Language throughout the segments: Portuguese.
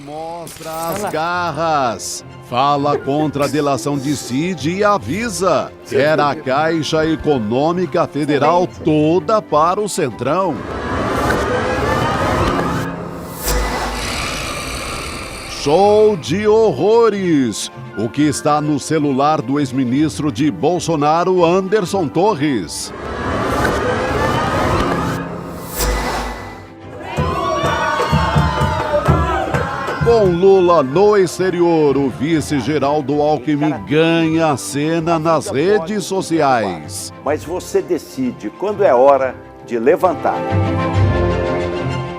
Mostra as garras, fala contra a delação de Cid e avisa, quer a Caixa Econômica Federal toda para o Centrão. Show de horrores! O que está no celular do ex-ministro de Bolsonaro, Anderson Torres? Com Lula no exterior, o vice Geraldo Alckmin ganha a cena nas redes sociais. Mas você decide quando é hora de levantar.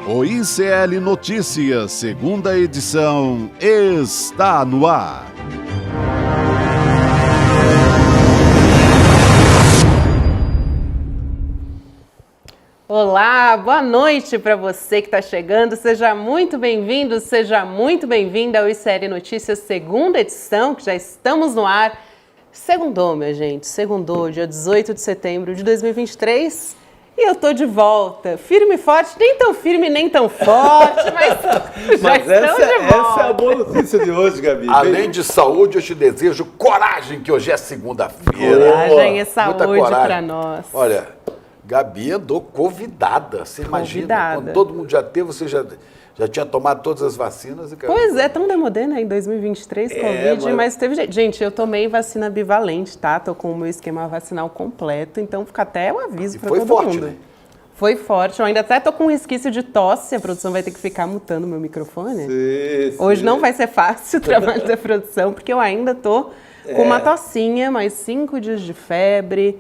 O ICL Notícias, segunda edição, está no ar. Olá, boa noite para você que está chegando. Seja muito bem-vindo, seja muito bem-vinda ao ICL Notícias, segunda edição, que já estamos no ar. Segundou, minha gente, segundou, dia 18 de setembro de 2023. E eu tô de volta, firme e forte, nem tão firme, nem tão forte, mas já estamos de volta. Essa é a boa notícia de hoje, Gabi. Além de saúde, eu te desejo coragem, que hoje é segunda-feira. Coragem e saúde para nós. Olha, Gabi andou convidada, você imagina, quando todo mundo já teve, você já tinha tomado todas as vacinas. Pois é, tão demodê, né, em 2023, Covid, mas teve gente. Gente, eu tomei vacina bivalente, tá? Tô com o meu esquema vacinal completo, então fica até o aviso para todo mundo. Foi forte, né? Foi forte, eu ainda até tô com um resquício de tosse, a produção vai ter que ficar mutando o meu microfone. Sim. Hoje não vai ser fácil o trabalho da produção, porque eu ainda tô com uma tossinha, mais 5 dias de febre,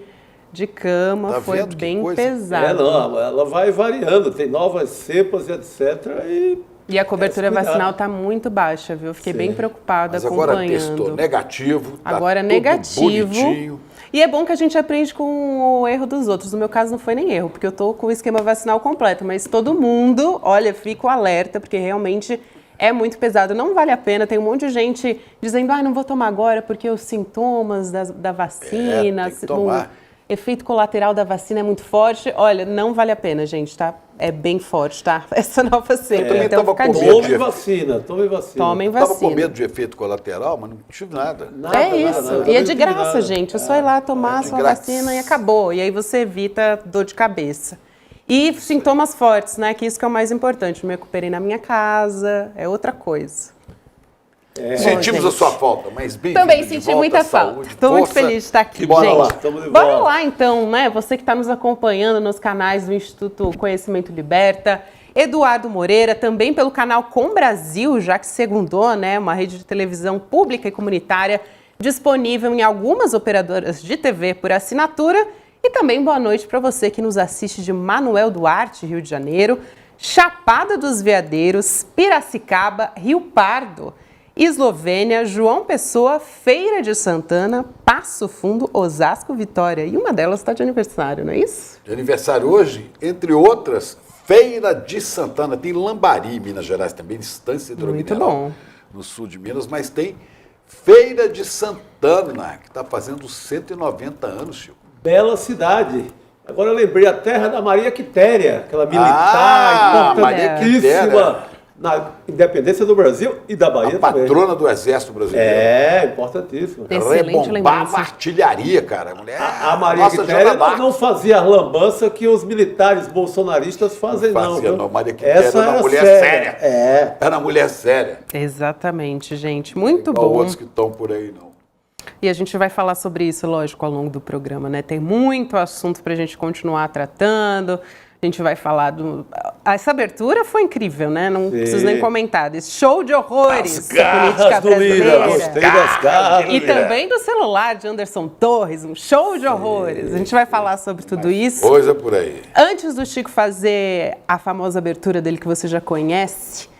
de cama, foi bem pesado. Não, ela vai variando, tem novas cepas e etc. E a cobertura vacinal está muito baixa, viu? Eu fiquei bem preocupada acompanhando. Agora testou negativo, agora tá negativo. Bonitinho. E é bom que a gente aprende com o erro dos outros. No meu caso não foi nem erro, porque eu tô com o esquema vacinal completo, mas todo mundo, olha, fico alerta, porque realmente é muito pesado, não vale a pena. Tem um monte de gente dizendo, não vou tomar agora porque os sintomas da vacina, tem que tomar. Efeito colateral da vacina é muito forte. Olha, não vale a pena, gente, tá? É bem forte, tá? Essa nova cepa. Então fica a dica. Tome vacina. Tomem vacina. Eu tava com medo de efeito colateral, mas não tive nada. É isso. E é de graça, gente. É só ir lá tomar a sua vacina e acabou. E aí você evita dor de cabeça. E sintomas fortes, né? Que isso que é o mais importante. Me recuperei na minha casa, é outra coisa. Sentimos a sua falta, mas bem. Também senti muita falta. Estou muito feliz de estar aqui, gente. Bora lá, então, né? Você que está nos acompanhando nos canais do Instituto Conhecimento Liberta, Eduardo Moreira, também pelo canal Com Brasil, já que segundou, né? Uma rede de televisão pública e comunitária disponível em algumas operadoras de TV por assinatura. E também boa noite para você que nos assiste de Manoel Duarte, Rio de Janeiro, Chapada dos Veadeiros, Piracicaba, Rio Pardo, Eslovênia, João Pessoa, Feira de Santana, Passo Fundo, Osasco, Vitória. E uma delas está de aniversário, não é isso? De aniversário hoje, entre outras, Feira de Santana. Tem Lambari, Minas Gerais também, Estância Hidromineral, no sul de Minas, mas tem Feira de Santana, que está fazendo 190 anos, Chico. Bela cidade. Agora eu lembrei, a terra da Maria Quitéria, aquela militar importantíssima na independência do Brasil e da Bahia também. A patrona do Exército Brasileiro. É, importantíssimo. Excelente lembrança. Artilharia, cara. A Maria Quitéria não fazia a lambança que os militares bolsonaristas fazem, não. Maria Quitéria era uma mulher séria. Era uma mulher séria. Exatamente, gente. Muito bom. Outros que estão por aí, não. E a gente vai falar sobre isso, lógico, ao longo do programa, né? Tem muito assunto para a gente continuar tratando. A gente vai falar do... Essa abertura foi incrível, né? Não preciso nem comentar. Desse show de horrores da política brasileira. Gostei das garras. E também do celular de Anderson Torres, um show de horrores. A gente vai falar sobre tudo isso. Coisa por aí. Antes do Chico fazer a famosa abertura dele que você já conhece,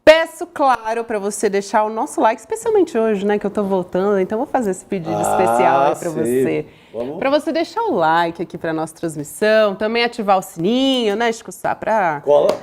peço, claro, para você deixar o nosso like, especialmente hoje, né, que eu tô voltando, então vou fazer esse pedido especial aí para você. Para você deixar o like aqui para nossa transmissão, também ativar o sininho, né, Chico Sá, para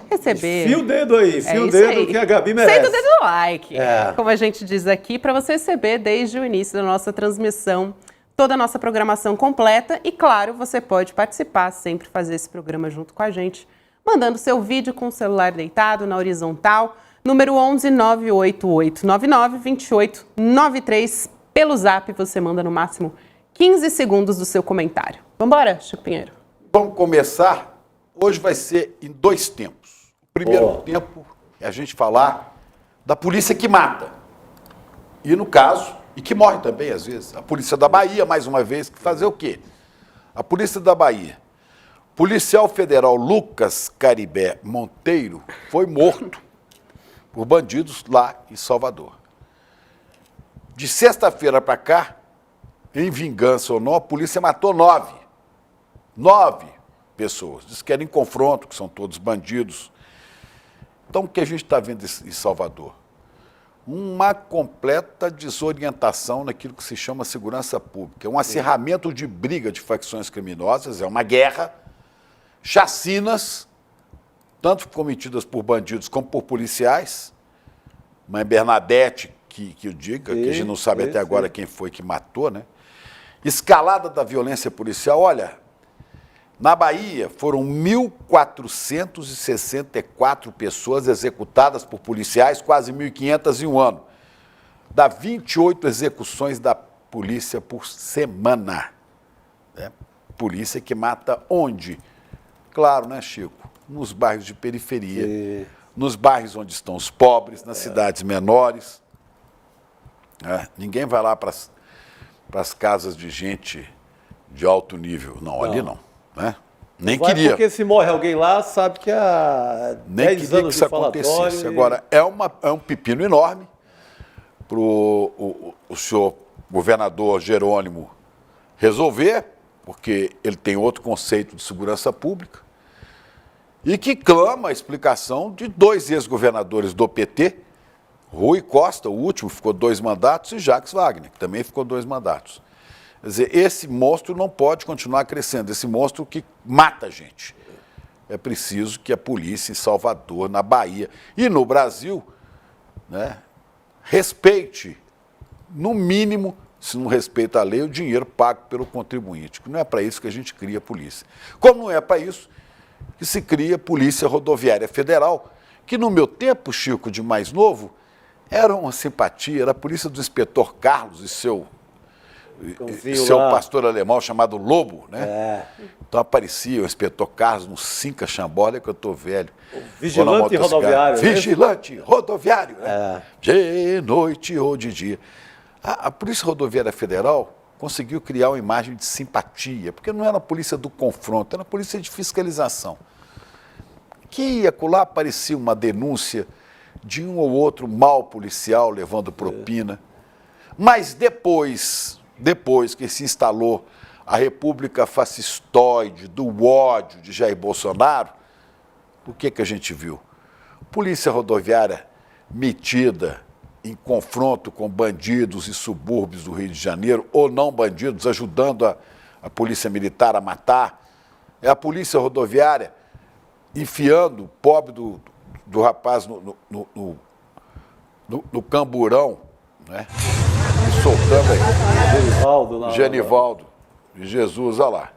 receber. Fia o dedo aí, fia o dedo que a Gabi merece. Senta o dedo no like, como a gente diz aqui, para você receber desde o início da nossa transmissão toda a nossa programação completa e, claro, você pode participar, sempre fazer esse programa junto com a gente, mandando seu vídeo com o celular deitado na horizontal, número 11 98899 2893. Pelo zap você manda no máximo 15 segundos do seu comentário. Vambora, Chico Pinheiro. Vamos começar. Hoje vai ser em 2 tempos. O primeiro tempo é a gente falar da polícia que mata. E no caso, e que morre também às vezes. A polícia da Bahia, mais uma vez, que fazer o quê? A polícia da Bahia. Policial federal Lucas Caribé Monteiro foi morto por bandidos lá em Salvador. De sexta-feira para cá, em vingança ou não, a polícia matou 9 pessoas. Diz que era em confronto, que são todos bandidos. Então, o que a gente está vendo em Salvador? Uma completa desorientação naquilo que se chama segurança pública. É um acirramento de briga de facções criminosas, é uma guerra, chacinas, tanto cometidas por bandidos como por policiais. Mãe Bernadette, que eu diga, que a gente não sabe até agora quem foi que matou, né? Escalada da violência policial, olha, na Bahia foram 1.464 pessoas executadas por policiais, quase 1.500 em um ano. Dá 28 execuções da polícia por semana. Né? Polícia que mata onde? Claro, né, Chico? Nos bairros de periferia, nos bairros onde estão os pobres, nas cidades menores. Ninguém vai lá para as casas de gente de alto nível. Não, ali não. Né? Nem vai queria. Porque se morre alguém lá, sabe que há nem 10 queria anos que isso de falatório. Acontecesse. Agora, é um pepino enorme para o senhor governador Jerônimo resolver, porque ele tem outro conceito de segurança pública, e que clama a explicação de 2 ex-governadores do PT, Rui Costa, o último, ficou 2 mandatos, e Jacques Wagner, que também ficou 2 mandatos. Quer dizer, esse monstro não pode continuar crescendo, esse monstro que mata a gente. É preciso que a polícia em Salvador, na Bahia e no Brasil, né, respeite, no mínimo, se não respeita a lei, o dinheiro pago pelo contribuinte. Não é para isso que a gente cria a polícia. Como não é para isso que se cria a Polícia Rodoviária Federal, que no meu tempo, Chico, de mais novo, era uma simpatia, era a polícia do inspetor Carlos e seu pastor alemão chamado Lobo, né? Então aparecia o inspetor Carlos no Cinca Chambó, que eu estou velho. Vigilante rodoviário. Vigilante rodoviário, né? De noite ou de dia. A Polícia Rodoviária Federal conseguiu criar uma imagem de simpatia, porque não era a polícia do confronto, era a polícia de fiscalização. Que acolá aparecia uma denúncia de um ou outro mal policial levando propina. Mas depois que se instalou a República Fascistoide do ódio de Jair Bolsonaro, o que a gente viu? Polícia rodoviária metida em confronto com bandidos e subúrbios do Rio de Janeiro, ou não bandidos, ajudando a polícia militar a matar. É a polícia rodoviária enfiando o pobre do rapaz no camburão, né? E soltando aí. Genivaldo de Jesus, olha lá.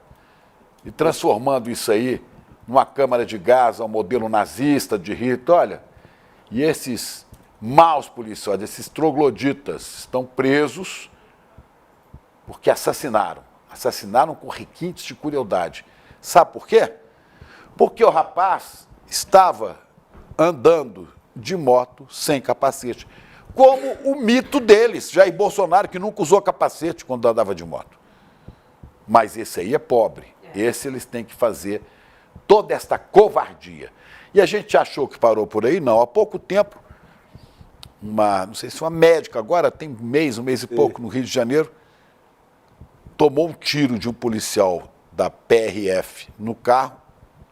E transformando isso aí numa câmara de gás ao modelo nazista de Hitler. Olha, e esses maus policiais, esses trogloditas, estão presos porque assassinaram. Assassinaram com requintes de crueldade. Sabe por quê? Porque o rapaz estava andando de moto sem capacete. Como o mito deles, Jair Bolsonaro, que nunca usou capacete quando andava de moto. Mas esse aí é pobre. Esse eles têm que fazer toda esta covardia. E a gente achou que parou por aí? Não. Há pouco tempo, não sei se uma médica, agora tem um mês e pouco, no Rio de Janeiro, tomou um tiro de um policial da PRF no carro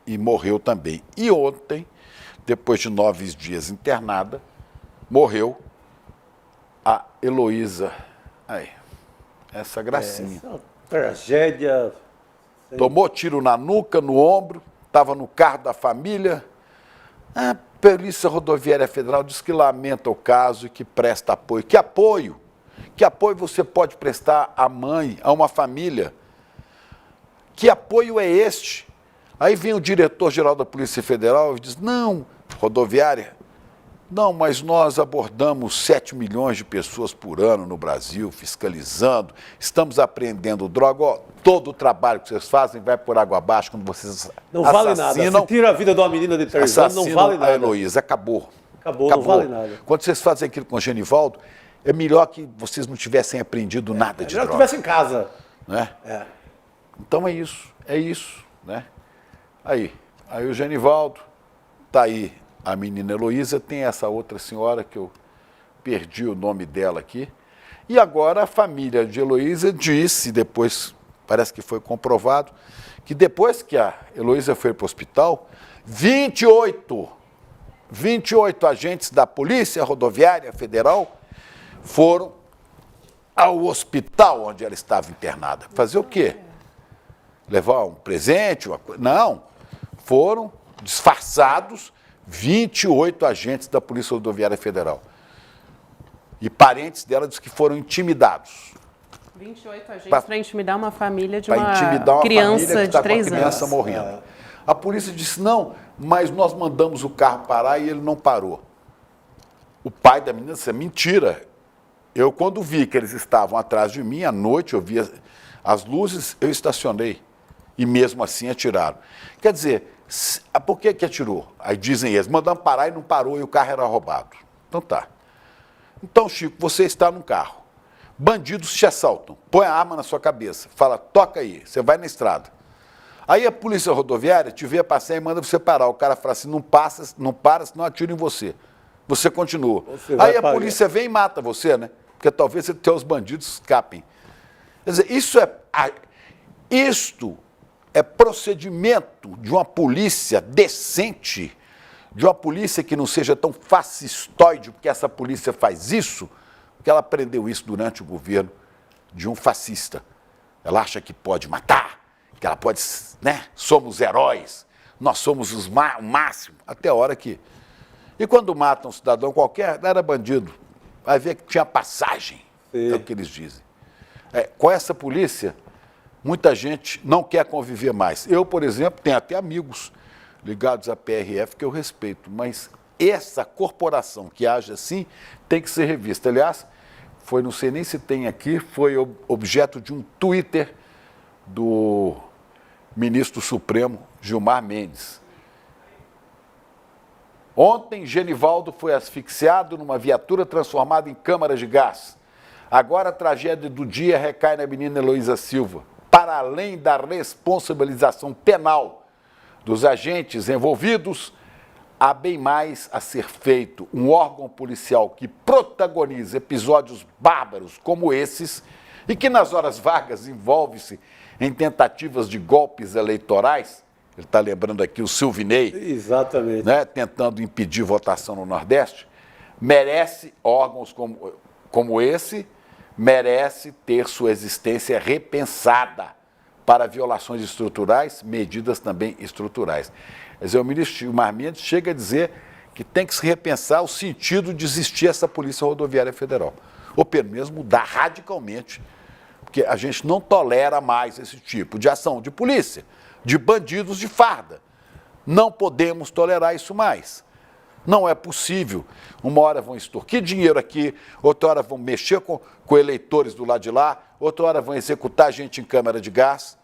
e morreu também. E ontem, depois de 9 dias internada, morreu a Heloísa. Aí, essa gracinha. Essa tragédia. Tomou tiro na nuca, no ombro, estava no carro da família. A Polícia Rodoviária Federal diz que lamenta o caso e que presta apoio. Que apoio? Que apoio você pode prestar à mãe, a uma família? Que apoio é este? Aí vem o diretor-geral da Polícia Federal e diz, não, rodoviária, Não, mas nós abordamos 7 milhões de pessoas por ano no Brasil, fiscalizando, estamos apreendendo droga. Ó, todo o trabalho que vocês fazem vai por água abaixo quando vocês não vale nada. Se tira a vida de uma menina de 3 anos, não vale nada. A Heloísa, acabou. Acabou, não vale nada. Quando vocês fazem aquilo com o Genivaldo, é melhor que vocês não tivessem apreendido nada de droga. Melhor que estivesse em casa. Né? Então é isso, né? Aí o Genivaldo, tá aí a menina Heloísa, tem essa outra senhora que eu perdi o nome dela aqui, e agora a família de Heloísa disse, depois parece que foi comprovado, que depois que a Heloísa foi para o hospital, 28 agentes da Polícia Rodoviária Federal foram ao hospital onde ela estava internada. Fazer o quê? Levar um presente? Não. Foram disfarçados 28 agentes da Polícia Rodoviária Federal. E parentes dela dizem que foram intimidados. 28 agentes para intimidar uma família de uma criança de 3 anos. Criança morrendo. A polícia disse, não, mas nós mandamos o carro parar e ele não parou. O pai da menina disse, é mentira. Eu, quando vi que eles estavam atrás de mim, à noite, eu via as luzes, eu estacionei. E mesmo assim atiraram. Quer dizer, por que atirou? Aí dizem eles, mandamos parar e não parou e o carro era roubado. Então tá. Então, Chico, você está num carro. Bandidos te assaltam, põe a arma na sua cabeça, fala, toca aí, você vai na estrada. Aí a polícia rodoviária te vê passar e manda você parar. O cara fala assim, não para, senão atira em você. Você continua. Aí a polícia vem e mata você, né? Porque talvez os bandidos escapem. Quer dizer, isto é procedimento de uma polícia decente, de uma polícia que não seja tão fascistoide, porque essa polícia faz isso, porque ela aprendeu isso durante o governo de um fascista. Ela acha que pode matar, que ela pode, né? Somos heróis, nós somos o máximo, até a hora que... E quando matam um cidadão qualquer, era bandido. Vai ver que tinha passagem, é o que eles dizem. Com essa polícia, muita gente não quer conviver mais. Eu, por exemplo, tenho até amigos ligados à PRF que eu respeito, mas essa corporação que age assim tem que ser revista. Aliás, não sei nem se tem aqui, foi objeto de um Twitter do ministro Supremo Gilmar Mendes. Ontem, Genivaldo foi asfixiado numa viatura transformada em câmara de gás. Agora, a tragédia do dia recai na menina Heloísa Silva. Para além da responsabilização penal dos agentes envolvidos, há bem mais a ser feito. Um órgão policial que protagoniza episódios bárbaros como esses e que, nas horas vagas, envolve-se em tentativas de golpes eleitorais. Ele está lembrando aqui o Silvinei, exatamente, né, tentando impedir votação no Nordeste, merece órgãos como esse, merece ter sua existência repensada para violações estruturais, medidas também estruturais. Quer dizer, o ministro Gilmar Mendes chega a dizer que tem que se repensar o sentido de existir essa Polícia Rodoviária Federal, ou pelo menos mudar radicalmente, porque a gente não tolera mais esse tipo de ação de polícia, de bandidos de farda. Não podemos tolerar isso mais. Não é possível. Uma hora vão extorquir dinheiro aqui, outra hora vão mexer com eleitores do lado de lá, outra hora vão executar gente em câmara de gás.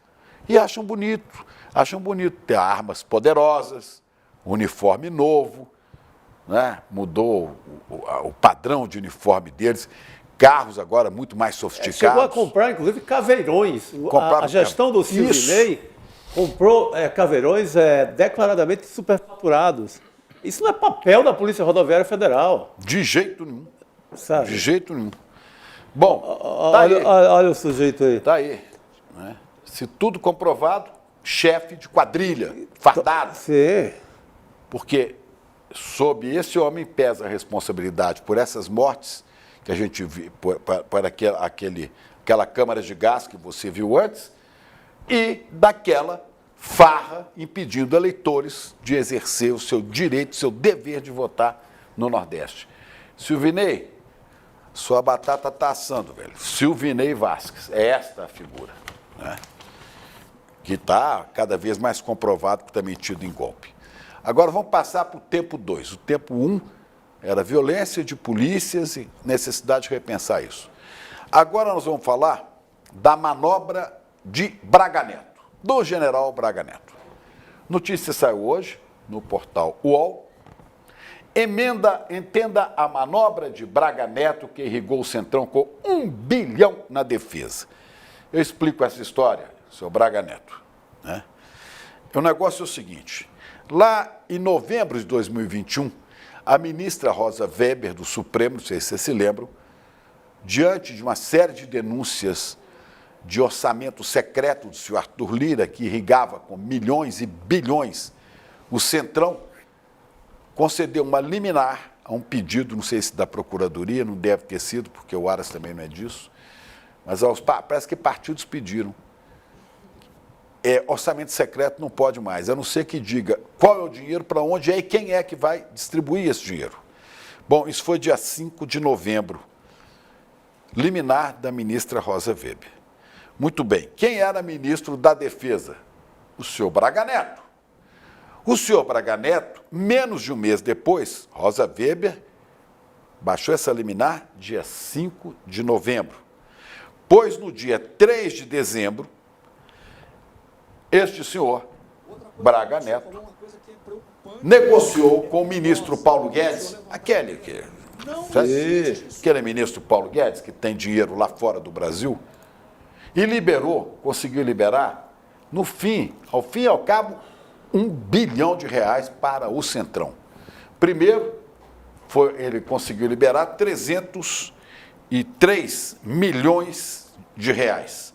E acham bonito ter armas poderosas, uniforme novo, né? Mudou o padrão de uniforme deles, carros agora muito mais sofisticados. Chegou a comprar, inclusive, caveirões. A gestão do Silvinei comprou caveirões declaradamente superfaturados. Isso não é papel da Polícia Rodoviária Federal. De jeito nenhum. Sabe? De jeito nenhum. Bom, olha o sujeito aí. Tá aí. Né? Se tudo comprovado, chefe de quadrilha, fardado. Sim. Porque sob esse homem pesa a responsabilidade por essas mortes que a gente viu, por aquela câmara de gás que você viu antes, e daquela farra impedindo eleitores de exercer o seu direito, o seu dever de votar no Nordeste. Silvinei, sua batata está assando, velho. Silvinei Vasquez, é esta a figura, né? Que está cada vez mais comprovado que está metido em golpe. Agora vamos passar para o tempo 2. O tempo 1 Era violência de polícias e necessidade de repensar isso. Agora nós vamos falar da manobra de Braga Neto, do general Braga Neto. Notícia saiu hoje no portal UOL. Entenda a manobra de Braga Neto que irrigou o Centrão com 1 bilhão na defesa. Eu explico essa história, seu Braga Neto. Né? O negócio é o seguinte, lá em novembro de 2021, a ministra Rosa Weber, do Supremo, não sei se vocês se lembram, diante de uma série de denúncias de orçamento secreto do senhor Arthur Lira, que irrigava com milhões e bilhões o Centrão, concedeu uma liminar a um pedido, não sei se da Procuradoria, não deve ter sido, porque o Aras também não é disso, mas parece que partidos pediram. Orçamento secreto não pode mais, a não ser que diga qual é o dinheiro, para onde é e quem é que vai distribuir esse dinheiro. Bom, isso foi dia 5 de novembro, liminar da ministra Rosa Weber. Muito bem, quem era ministro da Defesa? O senhor Braga Neto. O senhor Braga Neto, menos de um mês depois, Rosa Weber baixou essa liminar dia 5 de novembro. Pois no dia 3 de dezembro, este senhor, Braga Neto, negociou com o ministro Paulo Guedes, aquele ministro Paulo Guedes, que tem dinheiro lá fora do Brasil, e conseguiu liberar, ao fim e ao cabo, 1 bilhão de reais para o Centrão. Primeiro, ele conseguiu liberar 303 milhões de reais.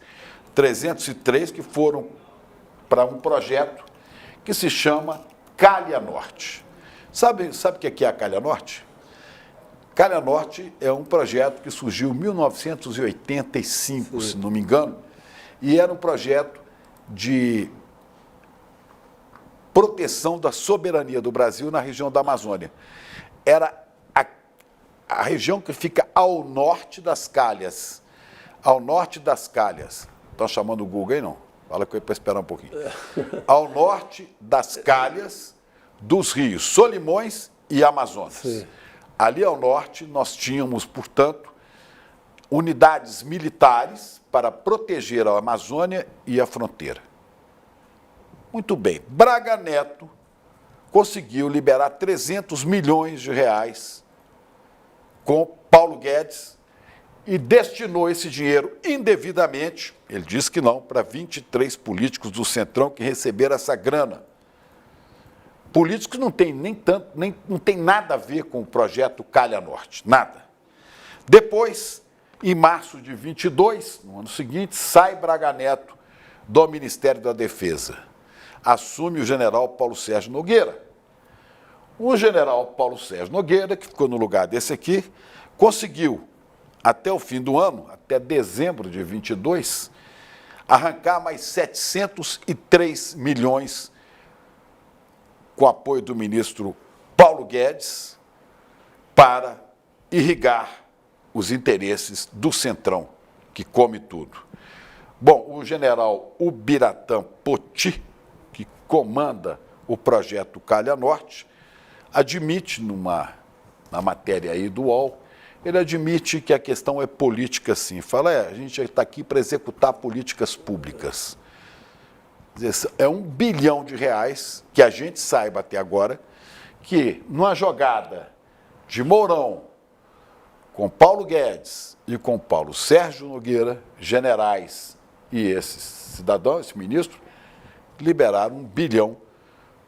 303 que foram para um projeto que se chama Calha Norte. Sabe o que é a Calha Norte? Calha Norte é um projeto que surgiu em 1985, se não me engano, e era um projeto de proteção da soberania do Brasil na região da Amazônia. Era a região que fica ao norte das Calhas. Ao norte das Calhas. Estão chamando o Google aí, não? Fala com ele para esperar um pouquinho. Ao norte das Calhas dos rios Solimões e Amazonas. Sim. Ali ao norte nós tínhamos, portanto, unidades militares para proteger a Amazônia e a fronteira. Muito bem, Braga Neto conseguiu liberar 300 milhões de reais com Paulo Guedes e destinou esse dinheiro indevidamente, ele disse que não, para 23 políticos do Centrão que receberam essa grana. Políticos que não tem não tem nada a ver com o projeto Calha Norte, nada. Depois, em março de 22, no ano seguinte, sai Braga Neto do Ministério da Defesa. Assume o general Paulo Sérgio Nogueira. O general Paulo Sérgio Nogueira, que ficou no lugar desse aqui, conseguiu, até o fim do ano, até dezembro de 22, arrancar mais 703 milhões com apoio do ministro Paulo Guedes para irrigar os interesses do Centrão, que come tudo. Bom, o general Ubiratã Poti, que comanda o projeto Calha Norte, admite na matéria aí do UOL, ele admite que a questão é política sim. Fala, a gente está aqui para executar políticas públicas. É 1 bilhão de reais, que a gente saiba até agora, que numa jogada de Mourão com Paulo Guedes e com Paulo Sérgio Nogueira, generais e esses cidadãos, esse ministro, liberaram 1 bilhão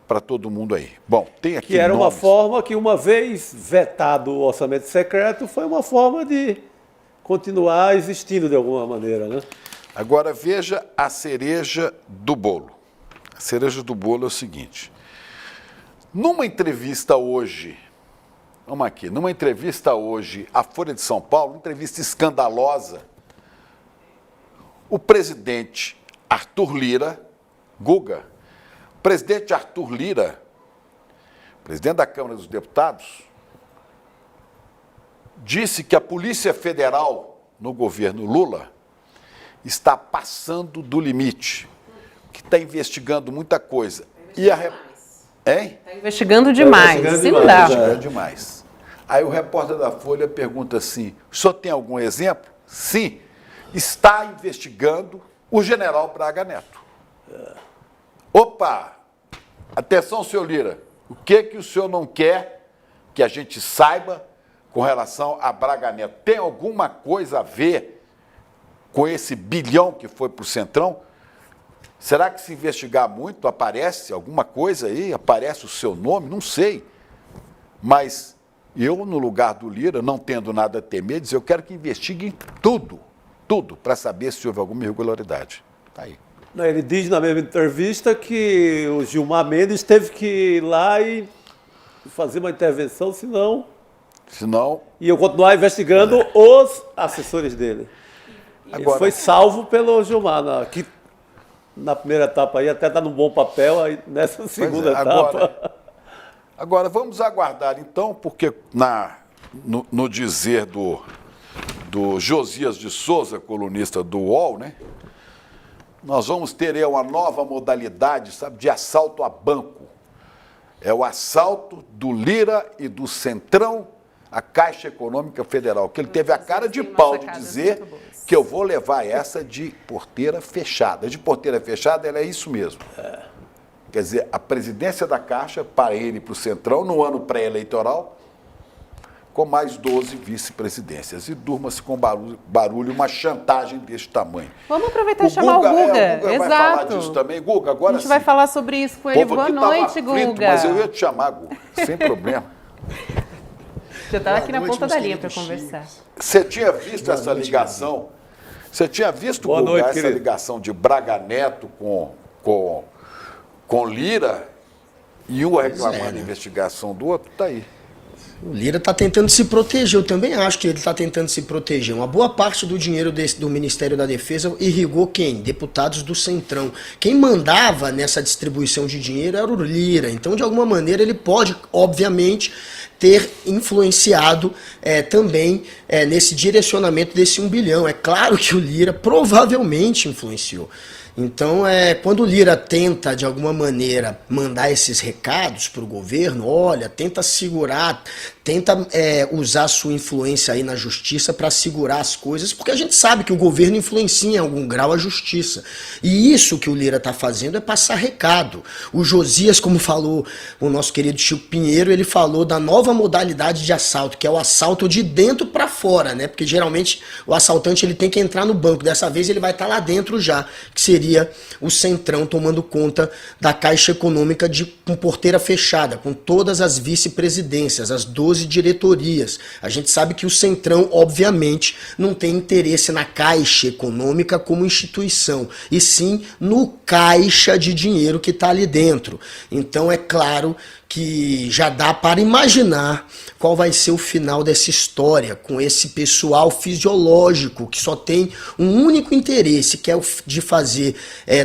para todo mundo aí. Bom, tem aqui que era nomes. Uma forma que, uma vez vetado o orçamento secreto, foi uma forma de continuar existindo de alguma maneira, né? Agora veja a cereja do bolo. A cereja do bolo é o seguinte. Numa entrevista hoje, numa entrevista hoje à Folha de São Paulo, uma entrevista escandalosa, o presidente Arthur Lira, Guga, o presidente Arthur Lira, presidente da Câmara dos Deputados, disse que a Polícia Federal no governo Lula está passando do limite, que está investigando muita coisa. Está investigando demais. Está investigando demais. Aí o repórter da Folha pergunta assim, o senhor tem algum exemplo? Sim, está investigando o general Braga Neto. Opa, atenção, senhor Lira, o que o senhor não quer que a gente saiba com relação a Braga Neto? Tem alguma coisa a ver com esse bilhão que foi para o Centrão? Será que se investigar muito, aparece alguma coisa aí? Aparece o seu nome? Não sei. Mas eu, no lugar do Lira, não tendo nada a temer, dizer, eu quero que investiguem tudo, para saber se houve alguma irregularidade. Está aí. Ele diz na mesma entrevista que o Gilmar Mendes teve que ir lá e fazer uma intervenção, senão iam continuar investigando os assessores dele. Agora, ele foi salvo pelo Gilmar, que na primeira etapa aí até está num bom papel, aí nessa segunda etapa. Agora, vamos aguardar então, porque no dizer do Josias de Souza, colunista do UOL, né? Nós vamos ter uma nova modalidade, sabe, de assalto a banco. É o assalto do Lira e do Centrão à Caixa Econômica Federal, que ele teve a cara de pau de dizer que eu vou levar essa de porteira fechada. De porteira fechada, ela é isso mesmo. Quer dizer, a presidência da Caixa para ele e para o Centrão, no ano pré-eleitoral, com mais 12 vice-presidências. E durma-se com barulho, uma chantagem desse tamanho. Vamos aproveitar e chamar o Guga. O Guga Exato. vai falar disso também. Guga, agora a gente vai falar sobre isso com ele. Boa noite, Guga. Mas eu ia te chamar, Guga, sem problema. Já estava aqui na ponta da linha para conversar. Você tinha visto essa ligação? Você tinha visto, Guga, essa ligação de Braga Neto com Lira e um reclamando da investigação do outro? Está aí. O Lira está tentando se proteger, eu também acho que ele está tentando se proteger. Uma boa parte do dinheiro do Ministério da Defesa irrigou quem? Deputados do Centrão. Quem mandava nessa distribuição de dinheiro era o Lira. Então, de alguma maneira, ele pode, obviamente, ter influenciado também nesse direcionamento desse 1 bilhão. É claro que o Lira provavelmente influenciou. Então, quando o Lira tenta, de alguma maneira, mandar esses recados para o governo, olha, tenta segurar, tenta usar sua influência aí na justiça para segurar as coisas, porque a gente sabe que o governo influencia em algum grau a justiça. E isso que o Lira está fazendo é passar recado. O Josias, como falou o nosso querido Chico Pinheiro, ele falou da nova modalidade de assalto, que é o assalto de dentro para fora, né? Porque geralmente o assaltante ele tem que entrar no banco, dessa vez ele vai estar lá dentro já, que seria o Centrão tomando conta da Caixa Econômica com porteira fechada, com todas as vice-presidências, as 12 diretorias. A gente sabe que o Centrão, obviamente, não tem interesse na Caixa Econômica como instituição, e sim no caixa de dinheiro que está ali dentro. Então é claro que já dá para imaginar qual vai ser o final dessa história com esse pessoal fisiológico que só tem um único interesse, que é o de fazer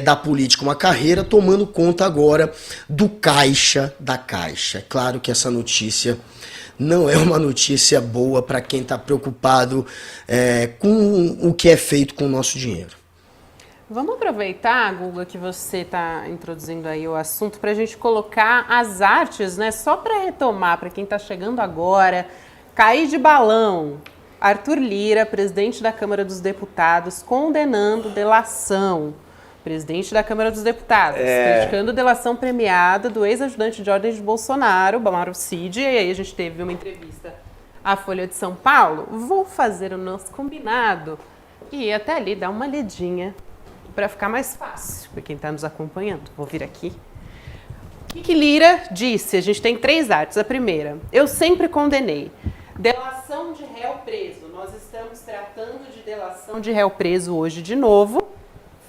da política uma carreira, tomando conta agora do caixa da Caixa. É claro que essa notícia não é uma notícia boa para quem está preocupado com o que é feito com o nosso dinheiro. Vamos aproveitar, Guga, que você está introduzindo aí o assunto para a gente colocar as artes, né? Só para retomar, para quem está chegando agora, cair de balão. Arthur Lira, presidente da Câmara dos Deputados, condenando delação. Presidente da Câmara dos Deputados, criticando delação premiada do ex-ajudante de ordem de Bolsonaro, Mauro Cid. E aí a gente teve uma entrevista à Folha de São Paulo. Vou fazer o nosso combinado e ir até ali dar uma lidinha para ficar mais fácil para quem está nos acompanhando. Vou vir aqui. O que Lira disse? A gente tem 3 artes. A primeira, eu sempre condenei. Delação de réu preso. Nós estamos tratando de delação de réu preso hoje de novo,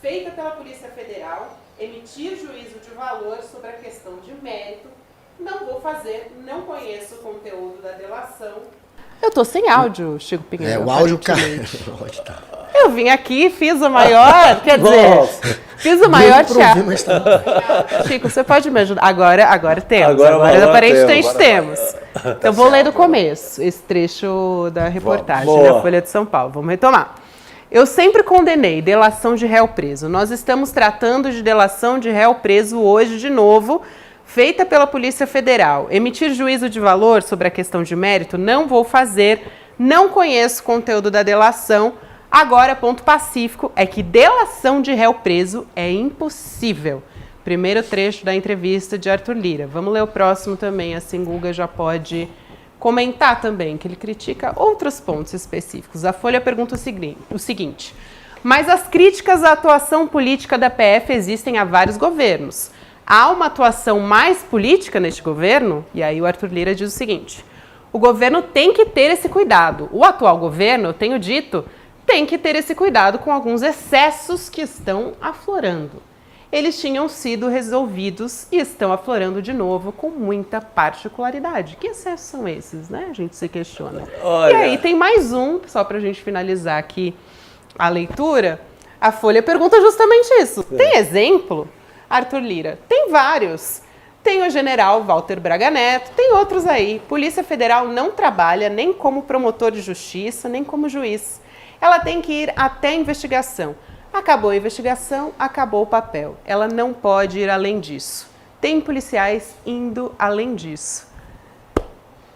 feita pela Polícia Federal, emitir juízo de valor sobre a questão de mérito. Não vou fazer, não conheço o conteúdo da delação. Eu tô sem áudio, Chico Pinheiro. O áudio Eu vim aqui, fiz o maior, quer dizer, fiz o maior teatro. Chico, você pode me ajudar? Agora temos, agora aparentemente temos. Então vou ler do começo, esse trecho da reportagem da Folha de São Paulo. Vamos retomar. Eu sempre condenei delação de réu preso. Nós estamos tratando de delação de réu preso hoje de novo, feita pela Polícia Federal. Emitir juízo de valor sobre a questão de mérito não vou fazer, não conheço o conteúdo da delação. Agora, ponto pacífico é que delação de réu preso é impossível. Primeiro trecho da entrevista de Arthur Lira. Vamos ler o próximo também, assim Guga já pode comentar também, que ele critica outros pontos específicos. A Folha pergunta o seguinte: mas as críticas à atuação política da PF existem há vários governos. Há uma atuação mais política neste governo? E aí o Arthur Lira diz o seguinte: o governo tem que ter esse cuidado. O atual governo, eu tenho dito, tem que ter esse cuidado com alguns excessos que estão aflorando. Eles tinham sido resolvidos e estão aflorando de novo com muita particularidade. Que excessos são esses, né? A gente se questiona. Olha. E aí tem mais um, só para a gente finalizar aqui a leitura. A Folha pergunta justamente isso. Tem exemplo? Arthur Lira. Tem vários. Tem o general Walter Braga Neto, tem outros aí. Polícia Federal não trabalha nem como promotor de justiça, nem como juiz. Ela tem que ir até a investigação. Acabou a investigação, acabou o papel. Ela não pode ir além disso. Tem policiais indo além disso.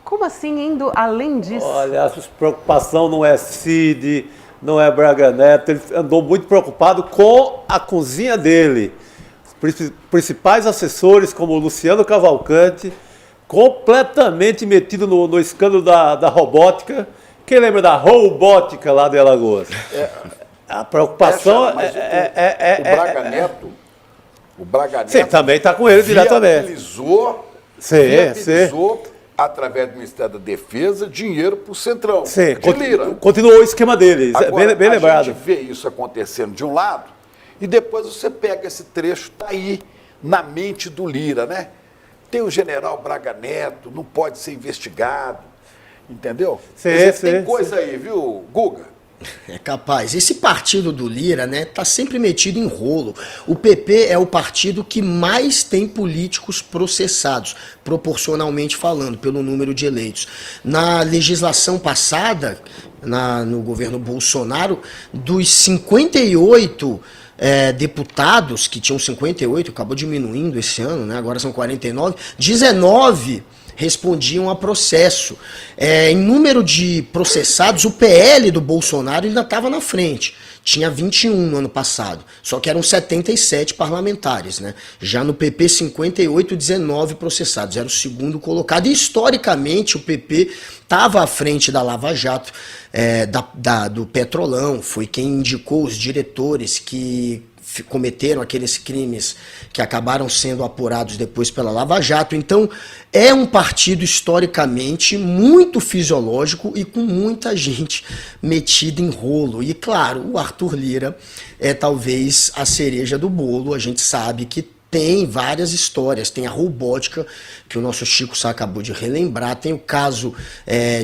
Como assim indo além disso? Olha, a preocupação não é Cid, não é Braga Neto. Ele andou muito preocupado com a cozinha dele. Os principais assessores, como o Luciano Cavalcante, completamente metido no escândalo da robótica. Quem lembra da robótica lá de Alagoas? A preocupação o Braga Neto sim, também está com ele diretamente. Viabilizou através do Ministério da Defesa, dinheiro para o Centrão. Sim, continuou o esquema dele, agora, bem lembrado. A gente vê isso acontecendo de um lado, e depois você pega esse trecho, está aí na mente do Lira, né? Tem o general Braga Neto, não pode ser investigado, entendeu? Tem coisa aí, viu, Guga? É capaz. Esse partido do Lira, né, tá sempre metido em rolo. O PP é o partido que mais tem políticos processados, proporcionalmente falando, pelo número de eleitos. Na legislação passada, no governo Bolsonaro, dos 58 deputados, que tinham 58, acabou diminuindo esse ano, né, agora são 49, 19 respondiam a processo. Em número de processados, o PL do Bolsonaro ainda estava na frente. Tinha 21 no ano passado, só que eram 77 parlamentares, né? Já no PP, 58, 19 processados, era o segundo colocado. E, historicamente, o PP estava à frente da Lava Jato, do Petrolão, foi quem indicou os diretores que cometeram aqueles crimes que acabaram sendo apurados depois pela Lava Jato. Então, é um partido historicamente muito fisiológico e com muita gente metida em rolo. E, claro, o Arthur Lira é talvez a cereja do bolo. A gente sabe que tem várias histórias, tem a robótica, que o nosso Chico Sá acabou de relembrar, tem o caso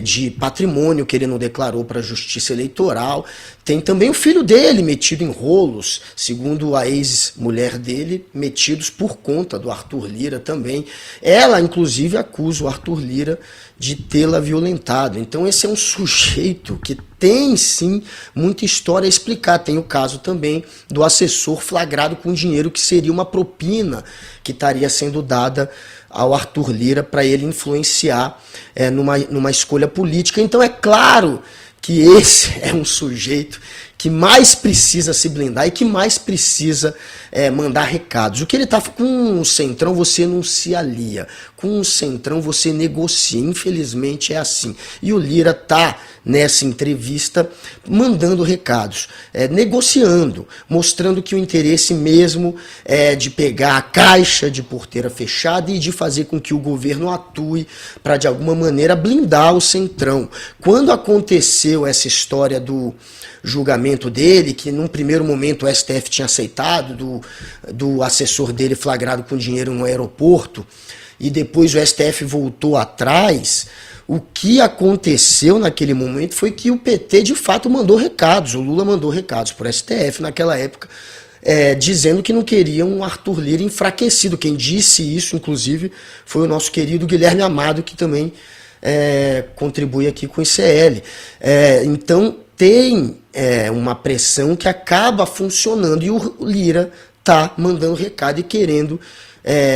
de patrimônio que ele não declarou para a Justiça Eleitoral, tem também o filho dele metido em rolos, segundo a ex-mulher dele, metidos por conta do Arthur Lira também. Ela, inclusive, acusa o Arthur Lira de tê-la violentado. Então esse é um sujeito que tem, sim, muita história a explicar. Tem o caso também do assessor flagrado com dinheiro que seria uma propina que estaria sendo dada ao Arthur Lira para ele influenciar numa escolha política. Então é claro que esse é um sujeito que mais precisa se blindar e que mais precisa mandar recados. O que ele está com o Centrão, você não se alia. Com o Centrão, você negocia. Infelizmente é assim. E o Lira está, nessa entrevista, mandando recados, negociando, mostrando que o interesse mesmo é de pegar a caixa de porteira fechada e de fazer com que o governo atue para, de alguma maneira, blindar o Centrão. Quando aconteceu essa história do julgamento dele, que num primeiro momento o STF tinha aceitado, do assessor dele flagrado com dinheiro no aeroporto, e depois o STF voltou atrás, o que aconteceu naquele momento foi que o PT de fato mandou recados, o Lula mandou recados para o STF naquela época, dizendo que não queriam um Arthur Lira enfraquecido. Quem disse isso, inclusive, foi o nosso querido Guilherme Amado, que também contribui aqui com o ICL. Então, tem uma pressão que acaba funcionando e o Lira está mandando recado e querendo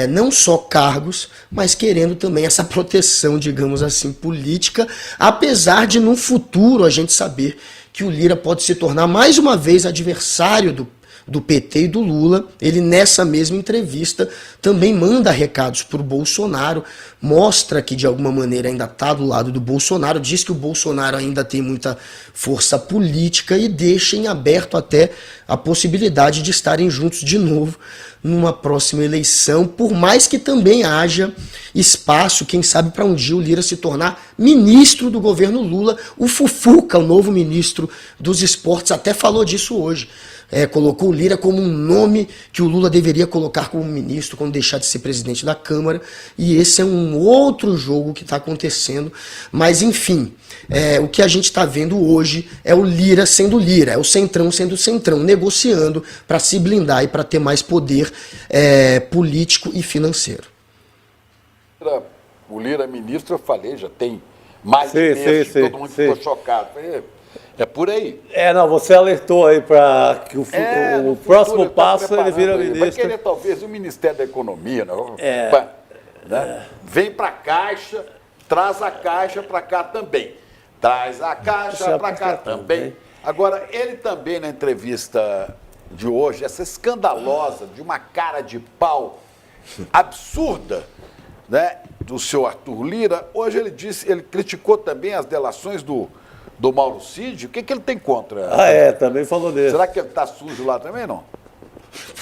não só cargos, mas querendo também essa proteção, digamos assim, política, apesar de no futuro a gente saber que o Lira pode se tornar mais uma vez adversário do PT e do Lula. Ele, nessa mesma entrevista, também manda recados para o Bolsonaro, mostra que de alguma maneira ainda está do lado do Bolsonaro, diz que o Bolsonaro ainda tem muita força política e deixa em aberto até a possibilidade de estarem juntos de novo numa próxima eleição, por mais que também haja espaço, quem sabe, para um dia o Lira se tornar ministro do governo Lula. O Fufuca, o novo ministro dos esportes, até falou disso hoje. Colocou o Lira como um nome que o Lula deveria colocar como ministro quando deixar de ser presidente da Câmara, e esse é um outro jogo que está acontecendo. Mas enfim, o que a gente está vendo hoje é o Lira sendo Lira, é o Centrão sendo Centrão, negociando para se blindar e para ter mais poder político e financeiro. O Lira ministro, eu falei, já tem mais de mês, todo mundo ficou chocado. É por aí. Não, você alertou aí para que o próximo passo ele vira ministro. Vai querer talvez o Ministério da Economia, né? Vem para a Caixa, traz a Caixa para cá também. Traz a Caixa para cá também. Agora, ele também na entrevista de hoje, essa escandalosa, de uma cara de pau absurda, né, do senhor Arthur Lira, hoje ele criticou também as delações do Mauro Cid. O que ele tem contra? Também falou dele. Será que ele está sujo lá também, não?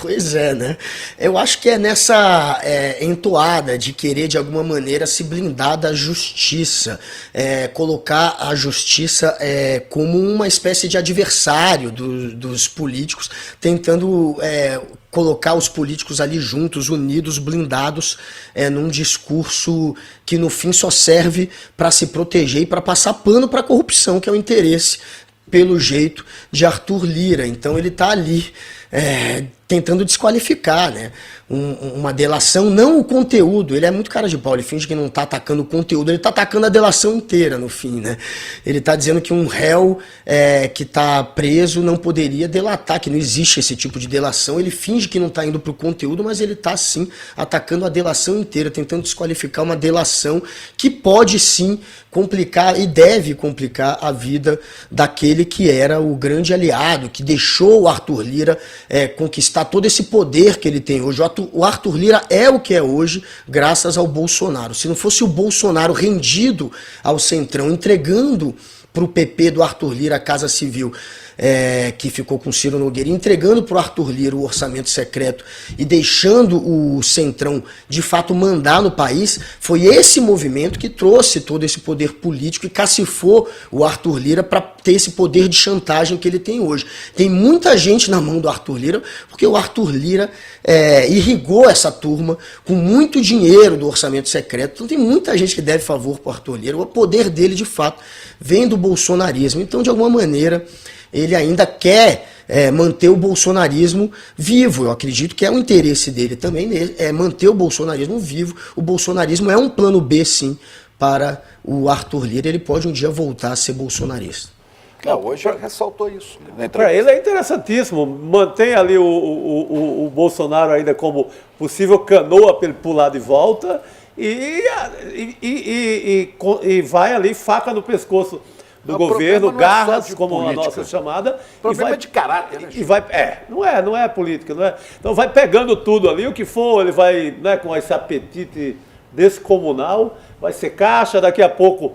Pois é, né? Eu acho que é nessa entoada de querer, de alguma maneira, se blindar da justiça, colocar a justiça como uma espécie de adversário dos políticos, tentando colocar os políticos ali juntos, unidos, blindados, num discurso que no fim só serve para se proteger e para passar pano para a corrupção, que é o interesse, pelo jeito, de Arthur Lira. Então ele está ali tentando desqualificar, né? Uma delação, não o conteúdo. Ele é muito cara de pau, ele finge que não está atacando o conteúdo, ele está atacando a delação inteira no fim, né? Ele está dizendo que um réu que está preso não poderia delatar, que não existe esse tipo de delação. Ele finge que não está indo para o conteúdo, mas ele está sim atacando a delação inteira, tentando desqualificar uma delação que pode sim complicar e deve complicar a vida daquele que era o grande aliado, que deixou o Arthur Lira conquistar todo esse poder que ele tem hoje. O Arthur Lira é o que é hoje graças ao Bolsonaro. Se não fosse o Bolsonaro rendido ao Centrão, entregando para o PP do Arthur Lira a Casa Civil, que ficou com Ciro Nogueira, entregando para o Arthur Lira o orçamento secreto e deixando o Centrão de fato mandar no país, foi esse movimento que trouxe todo esse poder político e cacifou o Arthur Lira para ter esse poder de chantagem que ele tem hoje. Tem muita gente na mão do Arthur Lira, porque o Arthur Lira irrigou essa turma com muito dinheiro do orçamento secreto. Então tem muita gente que deve favor para o Arthur Lira. O poder dele, de fato, vem do bolsonarismo. Então, de alguma maneira, ele ainda quer manter o bolsonarismo vivo. Eu acredito que é o interesse dele também, manter o bolsonarismo vivo. O bolsonarismo é um plano B, sim, para o Arthur Lira. Ele pode um dia voltar a ser bolsonarista. Hoje ele ressaltou isso. Para ele é interessantíssimo. Mantém ali o Bolsonaro ainda como possível canoa para ele pular de volta e vai ali faca no pescoço do governo, garras, como a nossa chamada. O problema é de caráter, né? Não é política, não é? Então vai pegando tudo ali, o que for, ele vai, né, com esse apetite descomunal, vai ser Caixa, daqui a pouco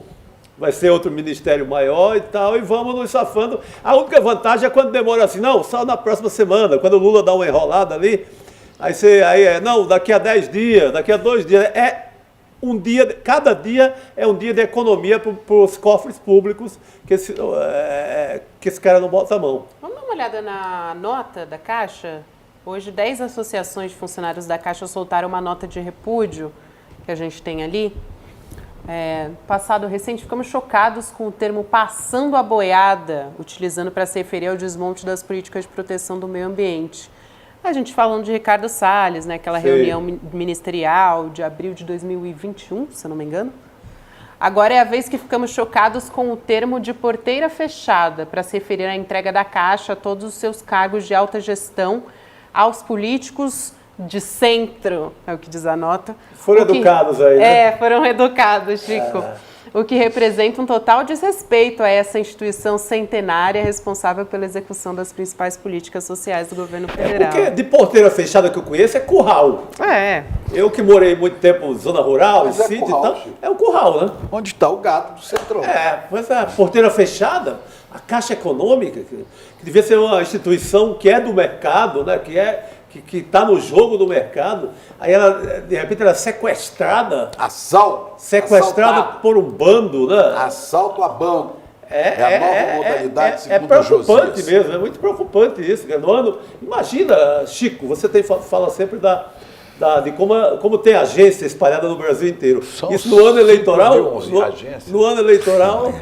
vai ser outro ministério maior e tal, e vamos nos safando. A única vantagem é quando demora assim, não, só na próxima semana, quando o Lula dá uma enrolada ali, não, daqui a 10 dias, daqui a 2 dias, um dia, cada dia é um dia de economia para os cofres públicos que esse cara não bota a mão. Vamos dar uma olhada na nota da Caixa? Hoje, 10 associações de funcionários da Caixa soltaram uma nota de repúdio que a gente tem ali. Passado recente, ficamos chocados com o termo passando a boiada, utilizando para se referir ao desmonte das políticas de proteção do meio ambiente. A gente falando de Ricardo Salles, né, aquela reunião ministerial de abril de 2021, se eu não me engano. Agora é a vez que ficamos chocados com o termo de porteira fechada, para se referir à entrega da Caixa a todos os seus cargos de alta gestão aos políticos de centro, é o que diz a nota. Foram educados aí, né? Foram educados, Chico. O que representa um total desrespeito a essa instituição centenária responsável pela execução das principais políticas sociais do governo federal. Porque de porteira fechada que eu conheço é curral. Eu que morei muito tempo em zona rural, em sítio e tal, é o curral, né? Onde está o gado do Centrão. Mas a porteira fechada, a Caixa Econômica, que devia ser uma instituição que é do mercado, né? Que está no jogo do mercado, aí ela, de repente, ela é sequestrada. Sequestrada por um bando, né? Assalto a banco. É a nova modalidade, segundo o Josias. É preocupante mesmo, é muito preocupante isso. No ano, imagina, Chico, você fala sempre de como tem agência espalhada no Brasil inteiro. Isso no ano eleitoral. No ano eleitoral.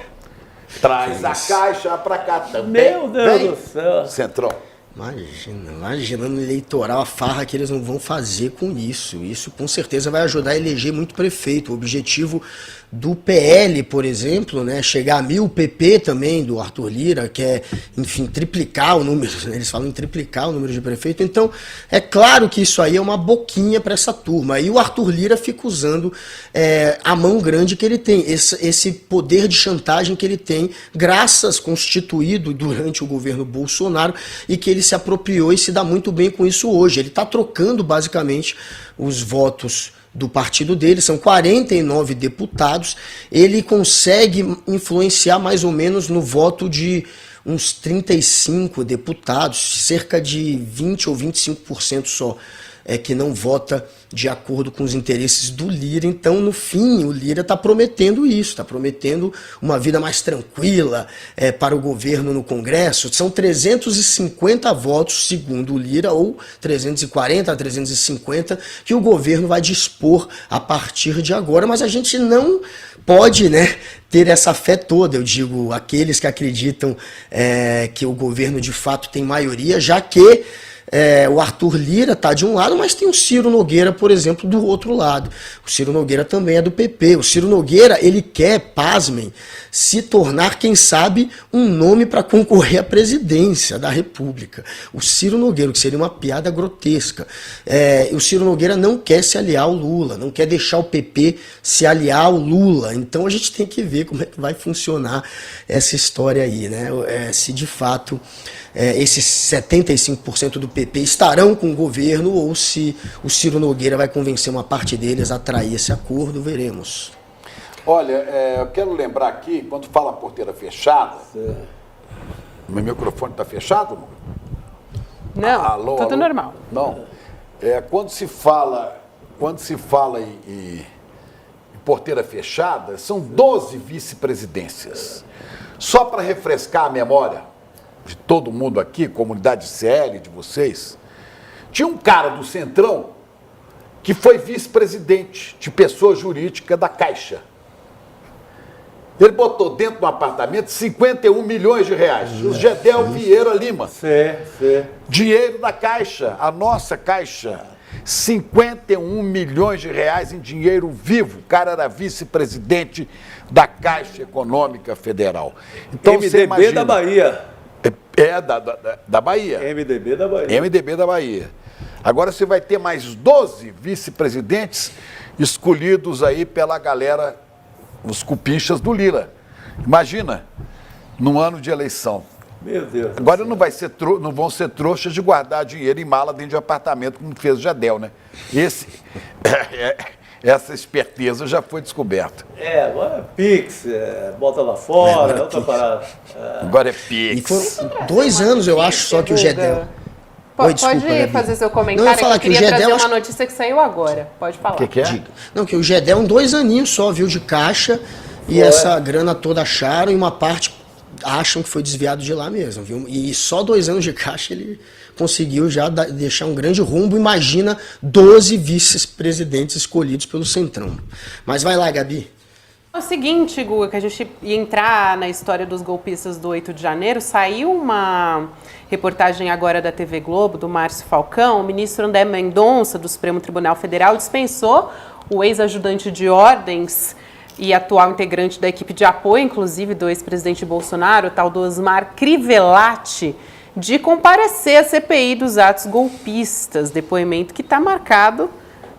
Traz a Caixa para cá também. Meu Deus do céu. Centrão. Imagina no eleitoral a farra que eles não vão fazer com isso. Isso com certeza vai ajudar a eleger muito prefeito. O objetivo do PL, por exemplo, né, chegar a 1000, o PP também, do Arthur Lira, que é, enfim, triplicar o número, né, eles falam em triplicar o número de prefeito. Então, é claro que isso aí é uma boquinha para essa turma. E o Arthur Lira fica usando a mão grande que ele tem, esse poder de chantagem que ele tem, constituído durante o governo Bolsonaro, e que ele se apropriou e se dá muito bem com isso hoje. Ele está trocando, basicamente, os votos do partido dele, são 49 deputados, ele consegue influenciar mais ou menos no voto de uns 35 deputados, cerca de 20 ou 25% só que não vota de acordo com os interesses do Lira. Então, no fim, o Lira está prometendo isso, está prometendo uma vida mais tranquila para o governo no Congresso. São 350 votos, segundo o Lira, ou 340 a 350, que o governo vai dispor a partir de agora, mas a gente não pode, né, ter essa fé toda. Eu digo, aqueles que acreditam que o governo de fato tem maioria, já que o Arthur Lira está de um lado, mas tem o Ciro Nogueira, por exemplo, do outro lado. O Ciro Nogueira também é do PP. O Ciro Nogueira, ele quer, pasmem, se tornar, quem sabe, um nome para concorrer à presidência da República. O Ciro Nogueira, que seria uma piada grotesca. O Ciro Nogueira não quer se aliar ao Lula, não quer deixar o PP se aliar ao Lula. Então a gente tem que ver como é que vai funcionar essa história aí, né? Se de fato esses 75% do PP estarão com o governo ou se o Ciro Nogueira vai convencer uma parte deles a trair esse acordo, veremos. Olha, eu quero lembrar aqui, quando fala porteira fechada, meu microfone está fechado? Não, alô, tudo alô? normal. Não. Quando se fala em porteira fechada, são 12 vice-presidências. Só para refrescar a memória de todo mundo aqui, comunidade CL, de vocês, tinha um cara do Centrão que foi vice-presidente de pessoa jurídica da Caixa. Ele botou dentro do apartamento 51 milhões de reais. O Gedel Vieira Lima. Dinheiro da Caixa, a nossa Caixa. 51 milhões de reais em dinheiro vivo. O cara era vice-presidente da Caixa Econômica Federal. Então, MDB imagina, da Bahia. Da Bahia. MDB da Bahia. MDB da Bahia. Agora você vai ter mais 12 vice-presidentes escolhidos aí pela galera, os cupinchas do Lira. Imagina, num ano de eleição. Meu Deus. Agora não vão ser trouxas de guardar dinheiro em mala dentro de apartamento, como fez o Gedel, né? Essa esperteza já foi descoberta. Agora é Pix, bota lá fora, outra parada. Agora é Pix. E foram 2 anos, eu acho, só que o Gedel... Pode fazer seu comentário, não, eu queria trazer uma notícia que saiu agora. Pode falar. O que é? Não, que o Gedel, 2 aninhos só, viu, de caixa, e essa grana toda acharam, e uma parte acham que foi desviado de lá mesmo, viu? E só 2 anos de caixa ele conseguiu já deixar um grande rumbo. Imagina 12 vice-presidentes escolhidos pelo Centrão. Mas vai lá, Gabi. É o seguinte, Guga, que a gente ia entrar na história dos golpistas do 8 de janeiro, saiu uma reportagem agora da TV Globo, do Márcio Falcão. O ministro André Mendonça, do Supremo Tribunal Federal, dispensou o ex-ajudante de ordens e atual integrante da equipe de apoio, inclusive do ex-presidente Bolsonaro, o tal do Osmar Crivellati, de comparecer à CPI dos atos golpistas, depoimento que está marcado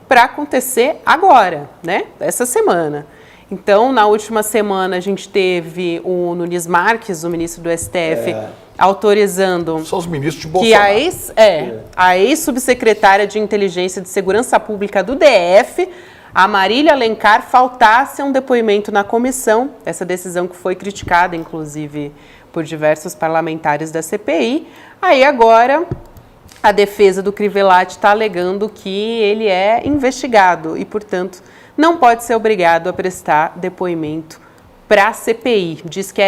para acontecer agora, né? Essa semana. Então, na última semana, a gente teve o Nunes Marques, o ministro do STF, autorizando... São os ministros de que Bolsonaro. a ex-subsecretária de Inteligência e de Segurança Pública do DF, a Marília Alencar, faltasse a um depoimento na comissão. Essa decisão que foi criticada, inclusive, por diversos parlamentares da CPI. Aí, agora, a defesa do Crivellati está alegando que ele é investigado e, portanto, não pode ser obrigado a prestar depoimento para a CPI. Diz que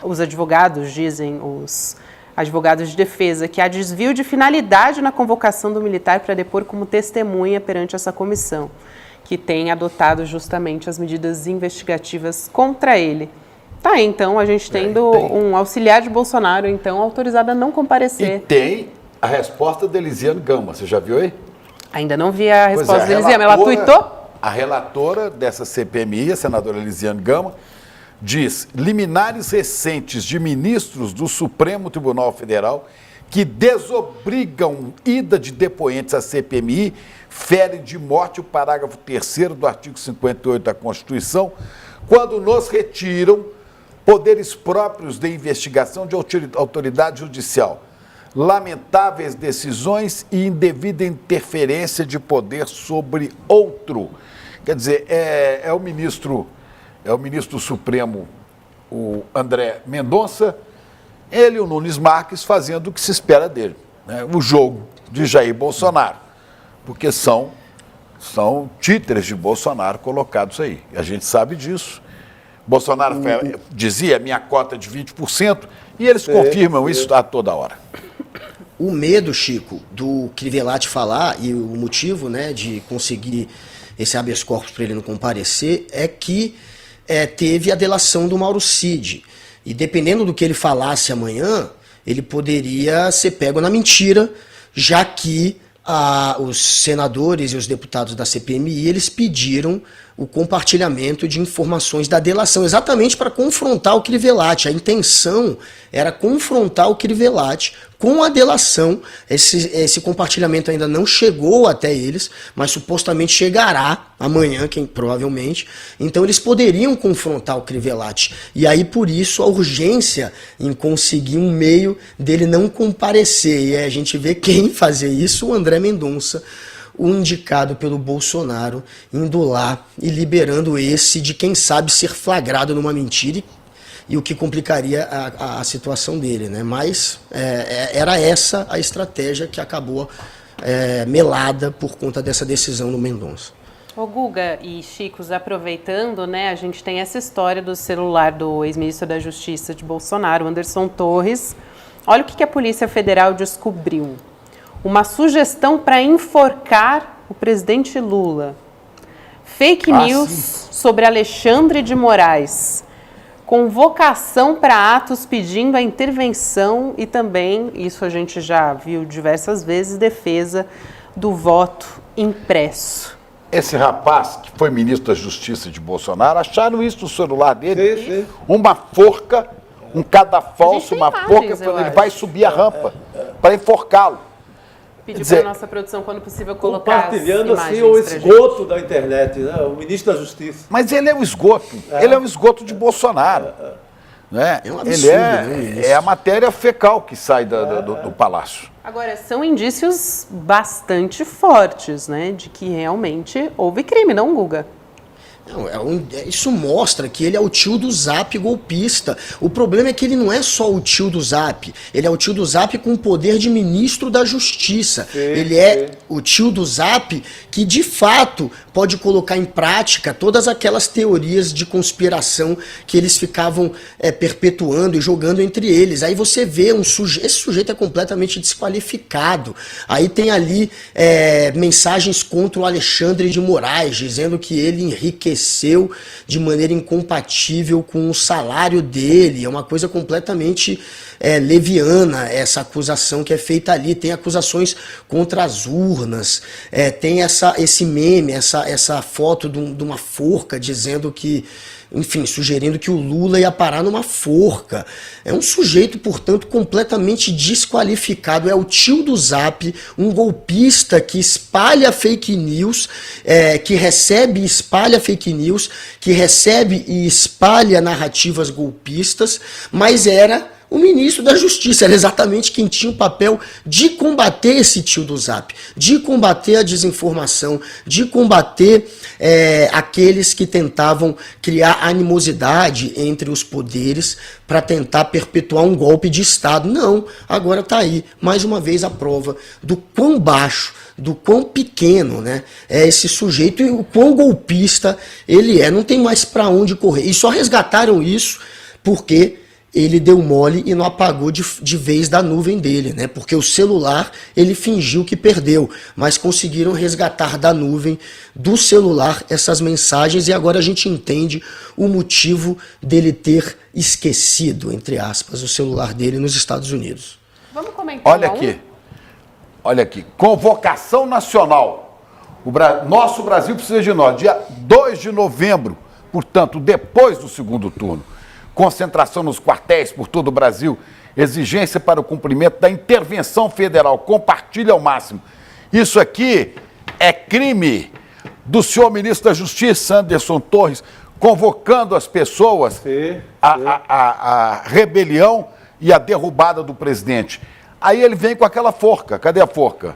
os advogados, dizem os advogados de defesa, que há desvio de finalidade na convocação do militar para depor como testemunha perante essa comissão, que tem adotado justamente as medidas investigativas contra ele. Tá, então, a gente tendo um auxiliar de Bolsonaro, então, autorizado a não comparecer. E tem a resposta da Elisiane Gama, você já viu aí? Ainda não vi a resposta da Elisiane, ela tuitou? A relatora dessa CPMI, a senadora Elisiane Gama, diz: liminares recentes de ministros do Supremo Tribunal Federal que desobrigam ida de depoentes à CPMI ferem de morte o parágrafo 3º do artigo 58 da Constituição, quando nos retiram poderes próprios de investigação de autoridade judicial, lamentáveis decisões e indevida interferência de poder sobre outro. Quer dizer, é o ministro Supremo, o André Mendonça, ele e o Nunes Marques fazendo o que se espera dele, né? O jogo de Jair Bolsonaro, porque são títeres de Bolsonaro colocados aí. A gente sabe disso. Bolsonaro dizia minha cota de 20%, e eles confirmam isso a toda hora. O medo, Chico, do Crivellati falar, e o motivo, né, de conseguir esse habeas corpus para ele não comparecer, é que teve a delação do Mauro Cid. E dependendo do que ele falasse amanhã, ele poderia ser pego na mentira, já que os senadores e os deputados da CPMI, eles pediram o compartilhamento de informações da delação, exatamente para confrontar o Crivellati. A intenção era confrontar o Crivellati com a delação. Esse compartilhamento ainda não chegou até eles, mas supostamente chegará amanhã, provavelmente. Então eles poderiam confrontar o Crivellati. E aí, por isso, a urgência em conseguir um meio dele não comparecer. E aí a gente vê quem fazer isso, o André Mendonça, o indicado pelo Bolsonaro, indo lá e liberando esse de quem sabe ser flagrado numa mentira, e o que complicaria a situação dele, né? Mas era essa a estratégia que acabou melada por conta dessa decisão do Mendonça. Ô Guga e Chicos, aproveitando, né, a gente tem essa história do celular do ex-ministro da Justiça de Bolsonaro, Anderson Torres. Olha o que a Polícia Federal descobriu. Uma sugestão para enforcar o presidente Lula. Fake news sobre Alexandre de Moraes. Convocação para atos pedindo a intervenção e também, isso a gente já viu diversas vezes, defesa do voto impresso. Esse rapaz, que foi ministro da Justiça de Bolsonaro, acharam isso no celular dele. Sim. Uma forca, um cadafalso, uma forca, ele vai subir a rampa para enforcá-lo. Pediu para a nossa produção, quando possível, colocar compartilhando assim o esgoto da internet, né? O ministro da Justiça. Mas ele é o esgoto, ele é o esgoto de Bolsonaro. Né? É um absurdo, ele é a matéria fecal que sai do palácio. Agora, são indícios bastante fortes, né, de que realmente houve crime, não, Guga? Não, isso mostra que ele é o tio do Zap golpista. O problema é que ele não é só o tio do Zap, ele é o tio do Zap com o poder de ministro da Justiça. Ele é o tio do Zap que, de fato, pode colocar em prática todas aquelas teorias de conspiração que eles ficavam perpetuando e jogando entre eles. Aí você vê esse sujeito é completamente desqualificado. Aí tem ali mensagens contra o Alexandre de Moraes, dizendo que ele enriqueceu enriqueceu de maneira incompatível com o salário dele. É uma coisa completamente leviana essa acusação que é feita ali. Tem acusações contra as urnas, tem esse meme, essa foto de uma forca dizendo que, enfim, sugerindo que o Lula ia parar numa forca. É um sujeito, portanto, completamente desqualificado. É o tio do Zap, um golpista que espalha fake news, que recebe e espalha fake news, que recebe e espalha narrativas golpistas, mas era o ministro da Justiça, era exatamente quem tinha o papel de combater esse tio do Zap, de combater a desinformação, de combater aqueles que tentavam criar animosidade entre os poderes para tentar perpetuar um golpe de Estado. Não, agora está aí, mais uma vez, a prova do quão baixo, do quão pequeno, né, é esse sujeito e o quão golpista ele é. Não tem mais para onde correr. E só resgataram isso porque ele deu mole e não apagou de vez da nuvem dele, né? Porque o celular ele fingiu que perdeu, mas conseguiram resgatar da nuvem do celular essas mensagens e agora a gente entende o motivo dele ter esquecido, entre aspas, o celular dele nos Estados Unidos. Vamos comentar. Olha aqui, convocação nacional. Nosso Brasil precisa de nós, dia 2 de novembro, portanto, depois do segundo turno. Concentração nos quartéis por todo o Brasil, exigência para o cumprimento da intervenção federal, compartilhe ao máximo. Isso aqui é crime do senhor ministro da Justiça, Anderson Torres, convocando as pessoas à rebelião e à derrubada do presidente. Aí ele vem com aquela forca, cadê a forca?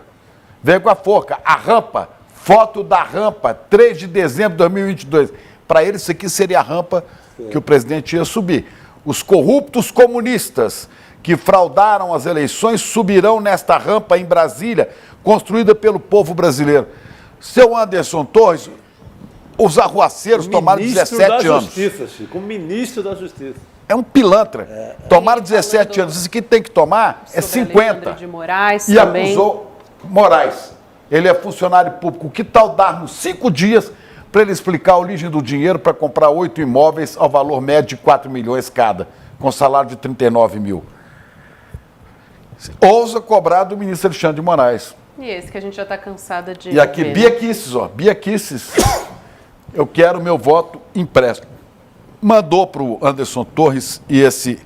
Vem com a forca, a rampa, foto da rampa, 3 de dezembro de 2022. Para ele isso aqui seria a rampa que o presidente ia subir. Os corruptos comunistas que fraudaram as eleições subirão nesta rampa em Brasília, construída pelo povo brasileiro. Seu Anderson Torres, os arruaceiros tomaram 17 anos. Justiça, Chico, o ministro da Justiça. É um pilantra. Tomaram 17 anos. Isso que tem que tomar é 50. De Moraes, e também acusou Moraes. Ele é funcionário público. Que tal darmos 5 dias para ele explicar a origem do dinheiro para comprar 8 imóveis ao valor médio de 4 milhões cada, com salário de 39 mil? Ousa cobrar do ministro Alexandre de Moraes. E esse que a gente já está cansada de E aqui, Bia Kicis, Bia Kicis, eu quero meu voto impresso. Mandou para o Anderson Torres e esse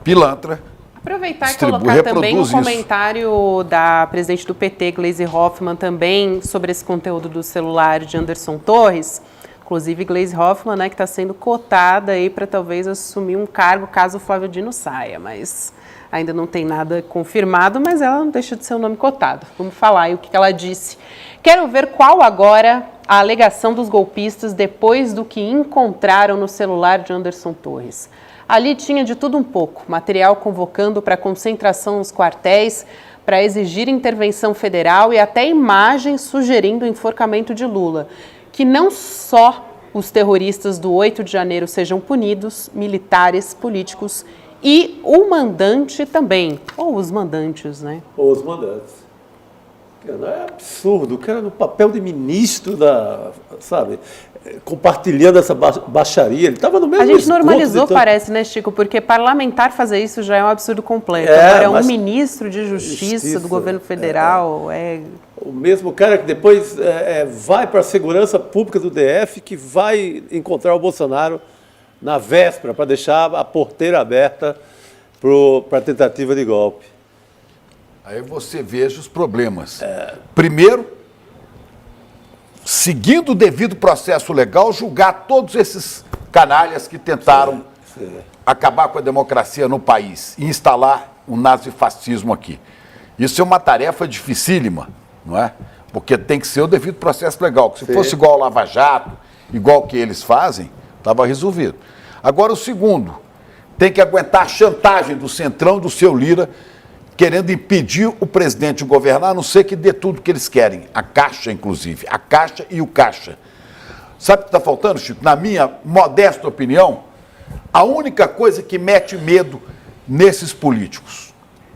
pilantra. Aproveitar e colocar também um comentário da presidente do PT, Gleisi Hoffmann, também sobre esse conteúdo do celular de Anderson Torres. Inclusive, Gleisi Hoffmann, né, que está sendo cotada aí para talvez assumir um cargo caso o Flávio Dino saia, mas ainda não tem nada confirmado, mas ela não deixa de ser um nome cotado. Vamos falar aí o que ela disse. Quero ver qual agora a alegação dos golpistas depois do que encontraram no celular de Anderson Torres. Ali tinha de tudo um pouco, material convocando para concentração nos quartéis, para exigir intervenção federal e até imagens sugerindo o enforcamento de Lula. Que não só os terroristas do 8 de janeiro sejam punidos, militares, políticos e o mandante também, ou os mandantes, né? Ou os mandantes. É absurdo, o cara no papel de ministro sabe, compartilhando essa baixaria, ele estava no mesmo. A gente normalizou, parece, né, Chico? Porque parlamentar fazer isso já é um absurdo completo. Agora, um ministro de Justiça do governo federal o mesmo cara que depois vai para a segurança pública do DF, que vai encontrar o Bolsonaro na véspera para deixar a porteira aberta para a tentativa de golpe. Aí você veja os problemas. Primeiro, seguindo o devido processo legal, julgar todos esses canalhas que tentaram acabar com a democracia no país e instalar o nazifascismo aqui. Isso é uma tarefa dificílima, não é? Porque tem que ser o devido processo legal. Se fosse igual ao Lava Jato, igual o que eles fazem, estava resolvido. Agora, o segundo, tem que aguentar a chantagem do Centrão, do seu Lira, querendo impedir o presidente de governar, a não ser que dê tudo que eles querem. A Caixa, inclusive. A Caixa e o Caixa. Sabe o que está faltando, Chico? Na minha modesta opinião, a única coisa que mete medo nesses políticos,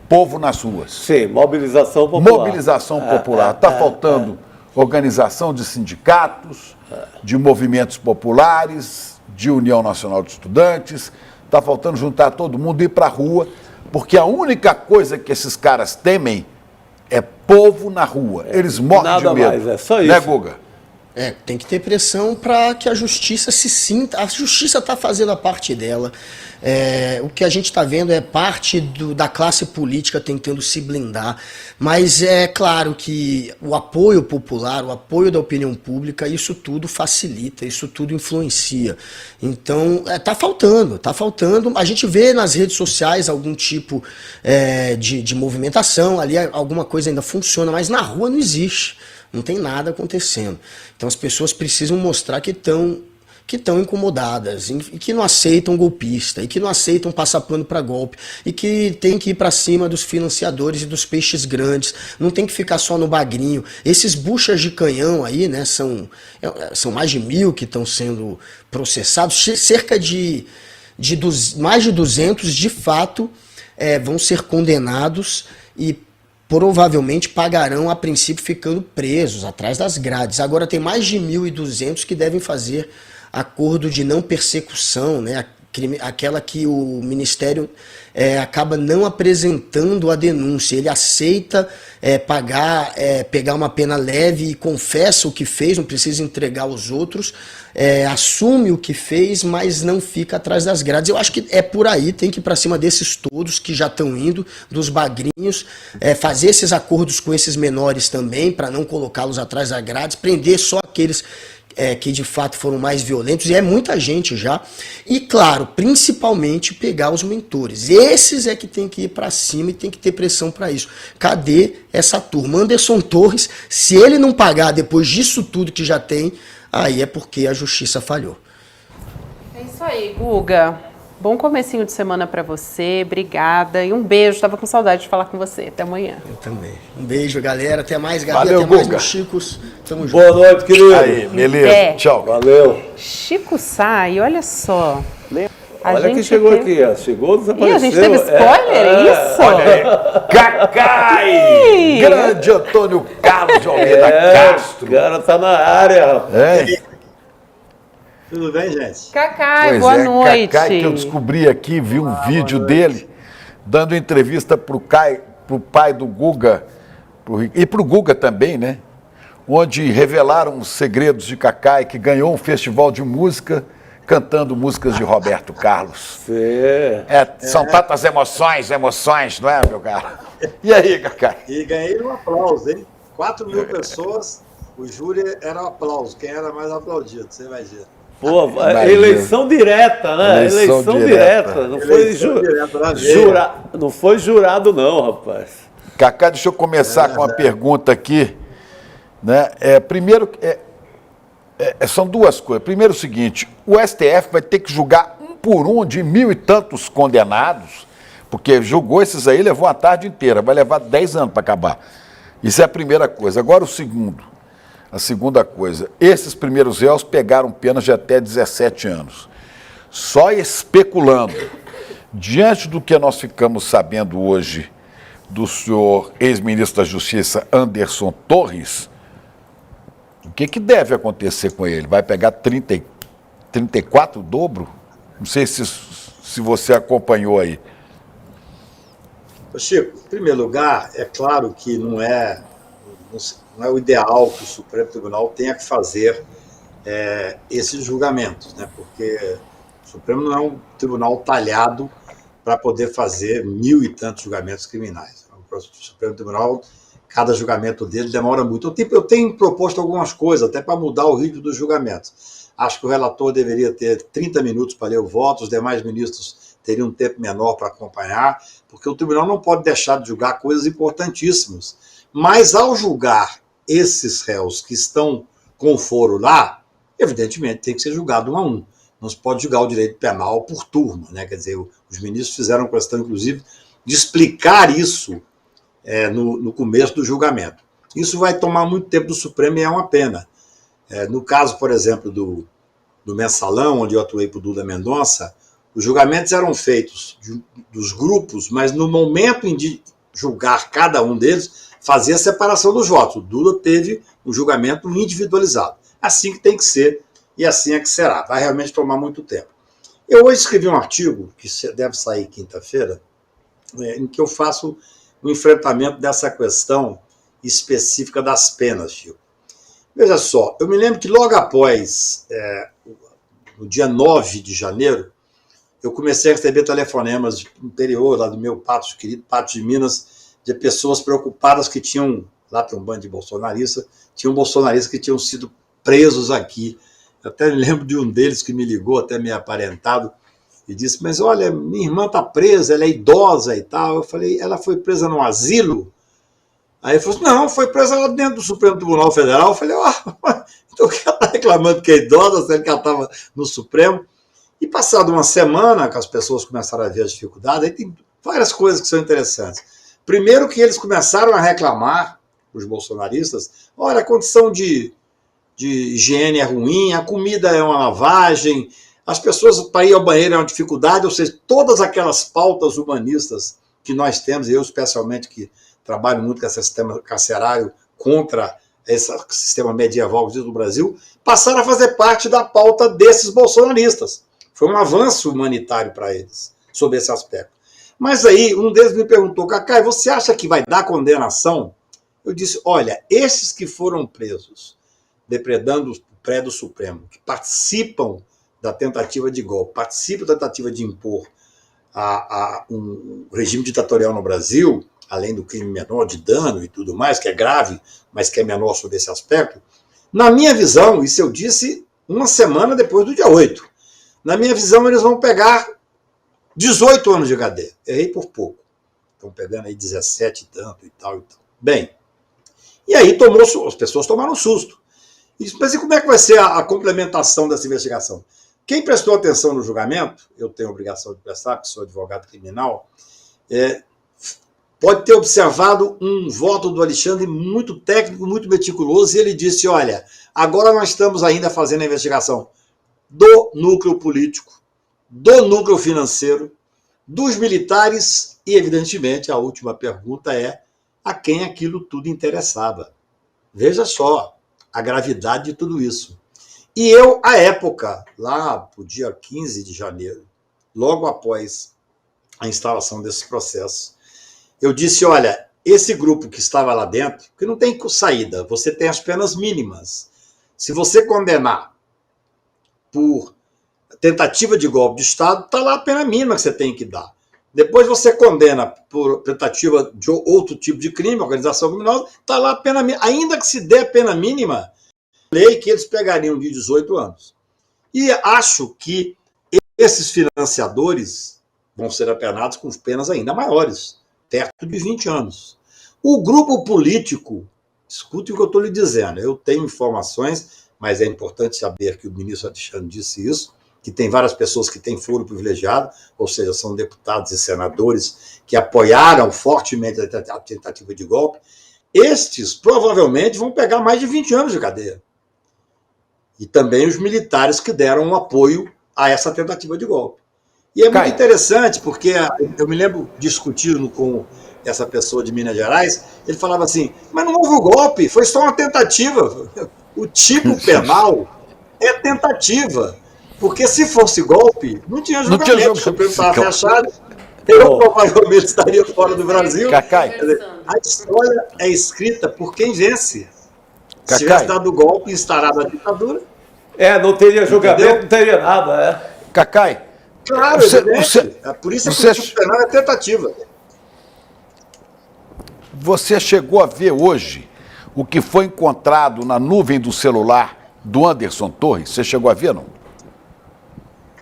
povo nas ruas. Sim, mobilização popular. Mobilização popular. Está faltando organização de sindicatos, de movimentos populares, de União Nacional de Estudantes. Está faltando juntar todo mundo e ir para a rua, porque a única coisa que esses caras temem é povo na rua. Eles morrem de medo. Mais, é só isso. Né, Guga? Tem que ter pressão para que a justiça se sinta. A justiça está fazendo a parte dela. O que a gente está vendo é parte da classe política tentando se blindar. Mas é claro que o apoio popular, o apoio da opinião pública, isso tudo facilita, isso tudo influencia. Então, está faltando. A gente vê nas redes sociais algum tipo de movimentação, ali alguma coisa ainda funciona, mas na rua não existe. Não tem nada acontecendo. Então as pessoas precisam mostrar que estão incomodadas, e que não aceitam golpista, e que não aceitam passar pano para golpe, e que tem que ir para cima dos financiadores e dos peixes grandes, não tem que ficar só no bagrinho. Esses buchas de canhão aí, né, são mais de 1.000 que estão sendo processados, cerca de mais de 200 de fato vão ser condenados e provavelmente pagarão a princípio ficando presos atrás das grades. Agora tem mais de 1.200 que devem fazer acordo de não persecução, né? Aquela que o Ministério acaba não apresentando a denúncia. Ele aceita pegar uma pena leve e confessa o que fez, não precisa entregar aos outros, assume o que fez, mas não fica atrás das grades. Eu acho que é por aí, tem que ir para cima desses todos que já estão indo, dos bagrinhos, fazer esses acordos com esses menores também, para não colocá-los atrás das grades, prender só aqueles que de fato foram mais violentos, e é muita gente já, e claro, principalmente pegar os mentores. Esses é que tem que ir para cima e tem que ter pressão para isso. Cadê essa turma? Anderson Torres, se ele não pagar depois disso tudo que já tem, aí é porque a justiça falhou. É isso aí, Guga. Bom comecinho de semana para você, obrigada e um beijo, estava com saudade de falar com você, até amanhã. Eu também. Um beijo, galera, até mais, Gabi, valeu, até mais, Guga. Chicos. Tamo junto. Boa noite, querido. Aí, beleza, tchau. Valeu. Chico Sá, olha só. Olha quem chegou aqui, ó. Chegou, desapareceu. Ih, a gente teve spoiler, isso? Olha aí, Cacai! Grande Antônio Carlos de Almeida Castro. O cara tá na área, rapaz. Tudo bem, gente? Cacai, boa noite. Cacai, que eu descobri aqui, vi um vídeo dele dando entrevista pro pai do Guga e pro Guga também, né? Onde revelaram os segredos de Cacai, que ganhou um festival de música cantando músicas de Roberto Carlos. São tantas emoções, não é, meu cara? E aí, Cacai? E ganhei um aplauso, hein? 4.000 pessoas, o júri era um aplauso. Quem era mais aplaudido, você imagina. Pô, eleição direta, né? Eleição direta. Não foi jurado, não, rapaz. Cacá, deixa eu começar com uma pergunta aqui. Né? Primeiro, são duas coisas. Primeiro, o seguinte: o STF vai ter que julgar um por um de 1.000 e tantos condenados, porque julgou esses aí, levou a tarde inteira, vai levar 10 anos para acabar. Isso é a primeira coisa. Agora, a segunda coisa, esses primeiros réus pegaram penas de até 17 anos. Só especulando, diante do que nós ficamos sabendo hoje do senhor ex-ministro da Justiça, Anderson Torres, o que deve acontecer com ele? Vai pegar 34 o dobro? Não sei se você acompanhou aí. Chico, em primeiro lugar, é claro que não é o ideal que o Supremo Tribunal tenha que fazer esses julgamentos, né? Porque o Supremo não é um tribunal talhado para poder fazer 1.000 e tantos julgamentos criminais. O Supremo Tribunal, cada julgamento dele demora muito. Eu tenho proposto algumas coisas, até para mudar o ritmo dos julgamentos. Acho que o relator deveria ter 30 minutos para ler o voto, os demais ministros teriam um tempo menor para acompanhar, porque o tribunal não pode deixar de julgar coisas importantíssimas. Mas ao julgar esses réus que estão com foro lá, evidentemente tem que ser julgado um a um. Não se pode julgar o direito penal por turma, né? Quer dizer, os ministros fizeram questão, inclusive, de explicar isso no começo do julgamento. Isso vai tomar muito tempo do Supremo e é uma pena. No caso, por exemplo, do Mensalão, onde eu atuei para o Duda Mendonça, os julgamentos eram feitos dos grupos, mas no momento em julgar cada um deles, fazer a separação dos votos. O Lula teve um julgamento individualizado. Assim que tem que ser e assim é que será. Vai realmente tomar muito tempo. Eu hoje escrevi um artigo, que deve sair quinta-feira, em que eu faço o enfrentamento dessa questão específica das penas, Chico. Veja só, eu me lembro que logo após, no dia 9 de janeiro, eu comecei a receber telefonemas do interior, lá do meu Patos, querido Patos de Minas, de pessoas preocupadas que tinham, lá tem um bando de bolsonaristas, tinham bolsonaristas que tinham sido presos aqui. Eu até me lembro de um deles que me ligou, até meio aparentado, e disse, mas olha, minha irmã está presa, ela é idosa e tal. Eu falei, ela foi presa num asilo? Aí ele falou assim, não, foi presa lá dentro do Supremo Tribunal Federal. Eu falei, então o que ela está reclamando que é idosa, sendo que ela estava no Supremo? E passado uma semana, que as pessoas começaram a ver as dificuldades, aí tem várias coisas que são interessantes. Primeiro que eles começaram a reclamar, os bolsonaristas, olha, a condição de higiene é ruim, a comida é uma lavagem, as pessoas para ir ao banheiro é uma dificuldade, ou seja, todas aquelas pautas humanistas que nós temos, eu especialmente que trabalho muito com esse sistema carcerário contra esse sistema medieval do Brasil, passaram a fazer parte da pauta desses bolsonaristas. Foi um avanço humanitário para eles, sobre esse aspecto. Mas aí, um deles me perguntou, Cacai, você acha que vai dar condenação? Eu disse, olha, esses que foram presos, depredando o prédio Supremo, que participam da tentativa de golpe, participam da tentativa de impor um regime ditatorial no Brasil, além do crime menor de dano e tudo mais, que é grave, mas que é menor sobre esse aspecto, na minha visão, isso eu disse uma semana depois do dia 8, na minha visão eles vão pegar 18 anos de cadeia. Errei por pouco. Estão pegando aí 17 e tanto e tal e tal. Bem, e aí as pessoas tomaram um susto. Mas e como é que vai ser a complementação dessa investigação? Quem prestou atenção no julgamento, eu tenho a obrigação de prestar, porque sou advogado criminal, pode ter observado um voto do Alexandre muito técnico, muito meticuloso, e ele disse, olha, agora nós estamos ainda fazendo a investigação do núcleo político, do núcleo financeiro, dos militares e, evidentemente, a última pergunta é a quem aquilo tudo interessava. Veja só a gravidade de tudo isso. E eu, à época, lá no dia 15 de janeiro, logo após a instalação desse processo, eu disse, olha, esse grupo que estava lá dentro, que não tem saída, você tem as penas mínimas. Se você condenar por tentativa de golpe de Estado, está lá a pena mínima que você tem que dar. Depois você condena por tentativa de outro tipo de crime, organização criminosa, está lá a pena mínima. Ainda que se dê a pena mínima, lei que eles pegariam de 18 anos. E acho que esses financiadores vão ser apenados com penas ainda maiores, perto de 20 anos. O grupo político, escute o que eu estou lhe dizendo, eu tenho informações, mas é importante saber que o ministro Alexandre disse isso, que tem várias pessoas que têm foro privilegiado, ou seja, são deputados e senadores que apoiaram fortemente a tentativa de golpe. Estes provavelmente vão pegar mais de 20 anos de cadeia. E também os militares que deram um apoio a essa tentativa de golpe. E é muito interessante, porque eu me lembro discutindo com essa pessoa de Minas Gerais, ele falava assim, mas não houve o golpe, foi só uma tentativa. O tipo penal é tentativa. Porque se fosse golpe, não tinha julgamento, o Supremo estava fechado, eu provavelmente estaria fora do Brasil. Cacai. A história é escrita por quem vence. Cacai. Se tivesse dado golpe e instaurado a ditadura... não teria julgamento, entendeu? Não teria nada, Cacai. Claro, é por isso que o tipo penal é tentativa. Você chegou a ver hoje o que foi encontrado na nuvem do celular do Anderson Torres? Você chegou a ver, não?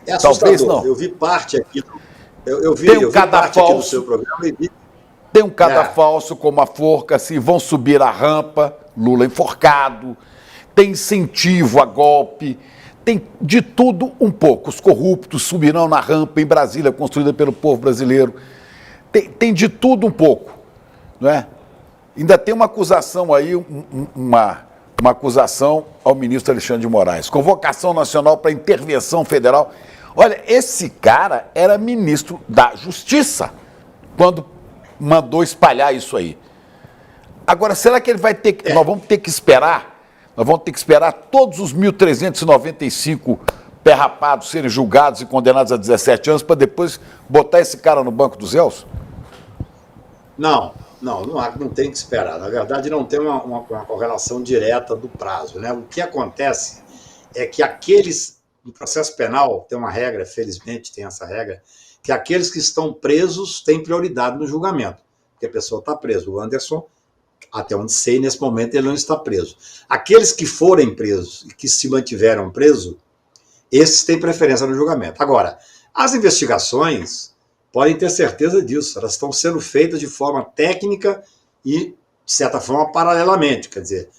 É assustador. Talvez não. Eu vi parte aqui. Eu vi parte aqui do seu programa e vi. Tem um cadafalso com uma forca, assim, vão subir a rampa, Lula enforcado, tem incentivo a golpe, tem de tudo um pouco. Os corruptos subirão na rampa em Brasília, construída pelo povo brasileiro. Tem de tudo um pouco, não é? Ainda tem uma acusação aí, uma acusação ao ministro Alexandre de Moraes. Convocação nacional para intervenção federal. Olha, esse cara era ministro da Justiça quando mandou espalhar isso aí. Agora, será que ele vai ter que... Nós vamos ter que esperar todos os 1.395 perrapados serem julgados e condenados a 17 anos para depois botar esse cara no banco dos réus? Não tem que esperar. Na verdade, não tem uma correlação direta do prazo, né? O que acontece é que no processo penal, tem uma regra, felizmente tem essa regra, que aqueles que estão presos têm prioridade no julgamento, porque a pessoa está presa. O Anderson, até onde sei, nesse momento ele não está preso. Aqueles que forem presos e que se mantiveram presos, esses têm preferência no julgamento. Agora, as investigações podem ter certeza disso, elas estão sendo feitas de forma técnica e, de certa forma, paralelamente. Quer dizer,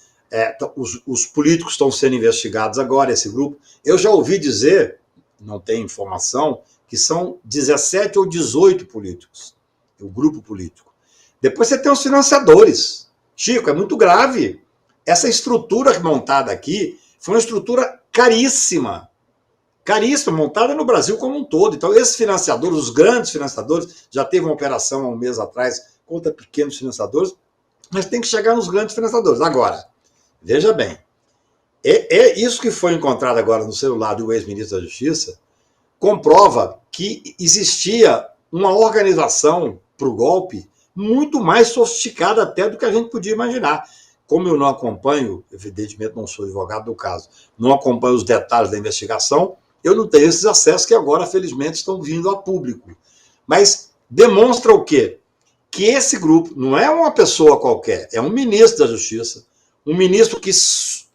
os políticos estão sendo investigados agora, esse grupo. Eu já ouvi dizer, não tenho informação, que são 17 ou 18 políticos, o grupo político. Depois você tem os financiadores. Chico, é muito grave. Essa estrutura montada aqui foi uma estrutura caríssima, montada no Brasil como um todo. Então, esses financiadores, os grandes financiadores, já teve uma operação há um mês atrás contra pequenos financiadores, mas tem que chegar nos grandes financiadores. Agora, veja bem, isso que foi encontrado agora no celular do ex-ministro da Justiça comprova que existia uma organização para o golpe muito mais sofisticada até do que a gente podia imaginar. Como eu não acompanho, evidentemente não sou advogado do caso, não acompanho os detalhes da investigação, eu não tenho esses acessos que agora, felizmente, estão vindo a público. Mas demonstra o quê? Que esse grupo não é uma pessoa qualquer, é um ministro da Justiça, um ministro que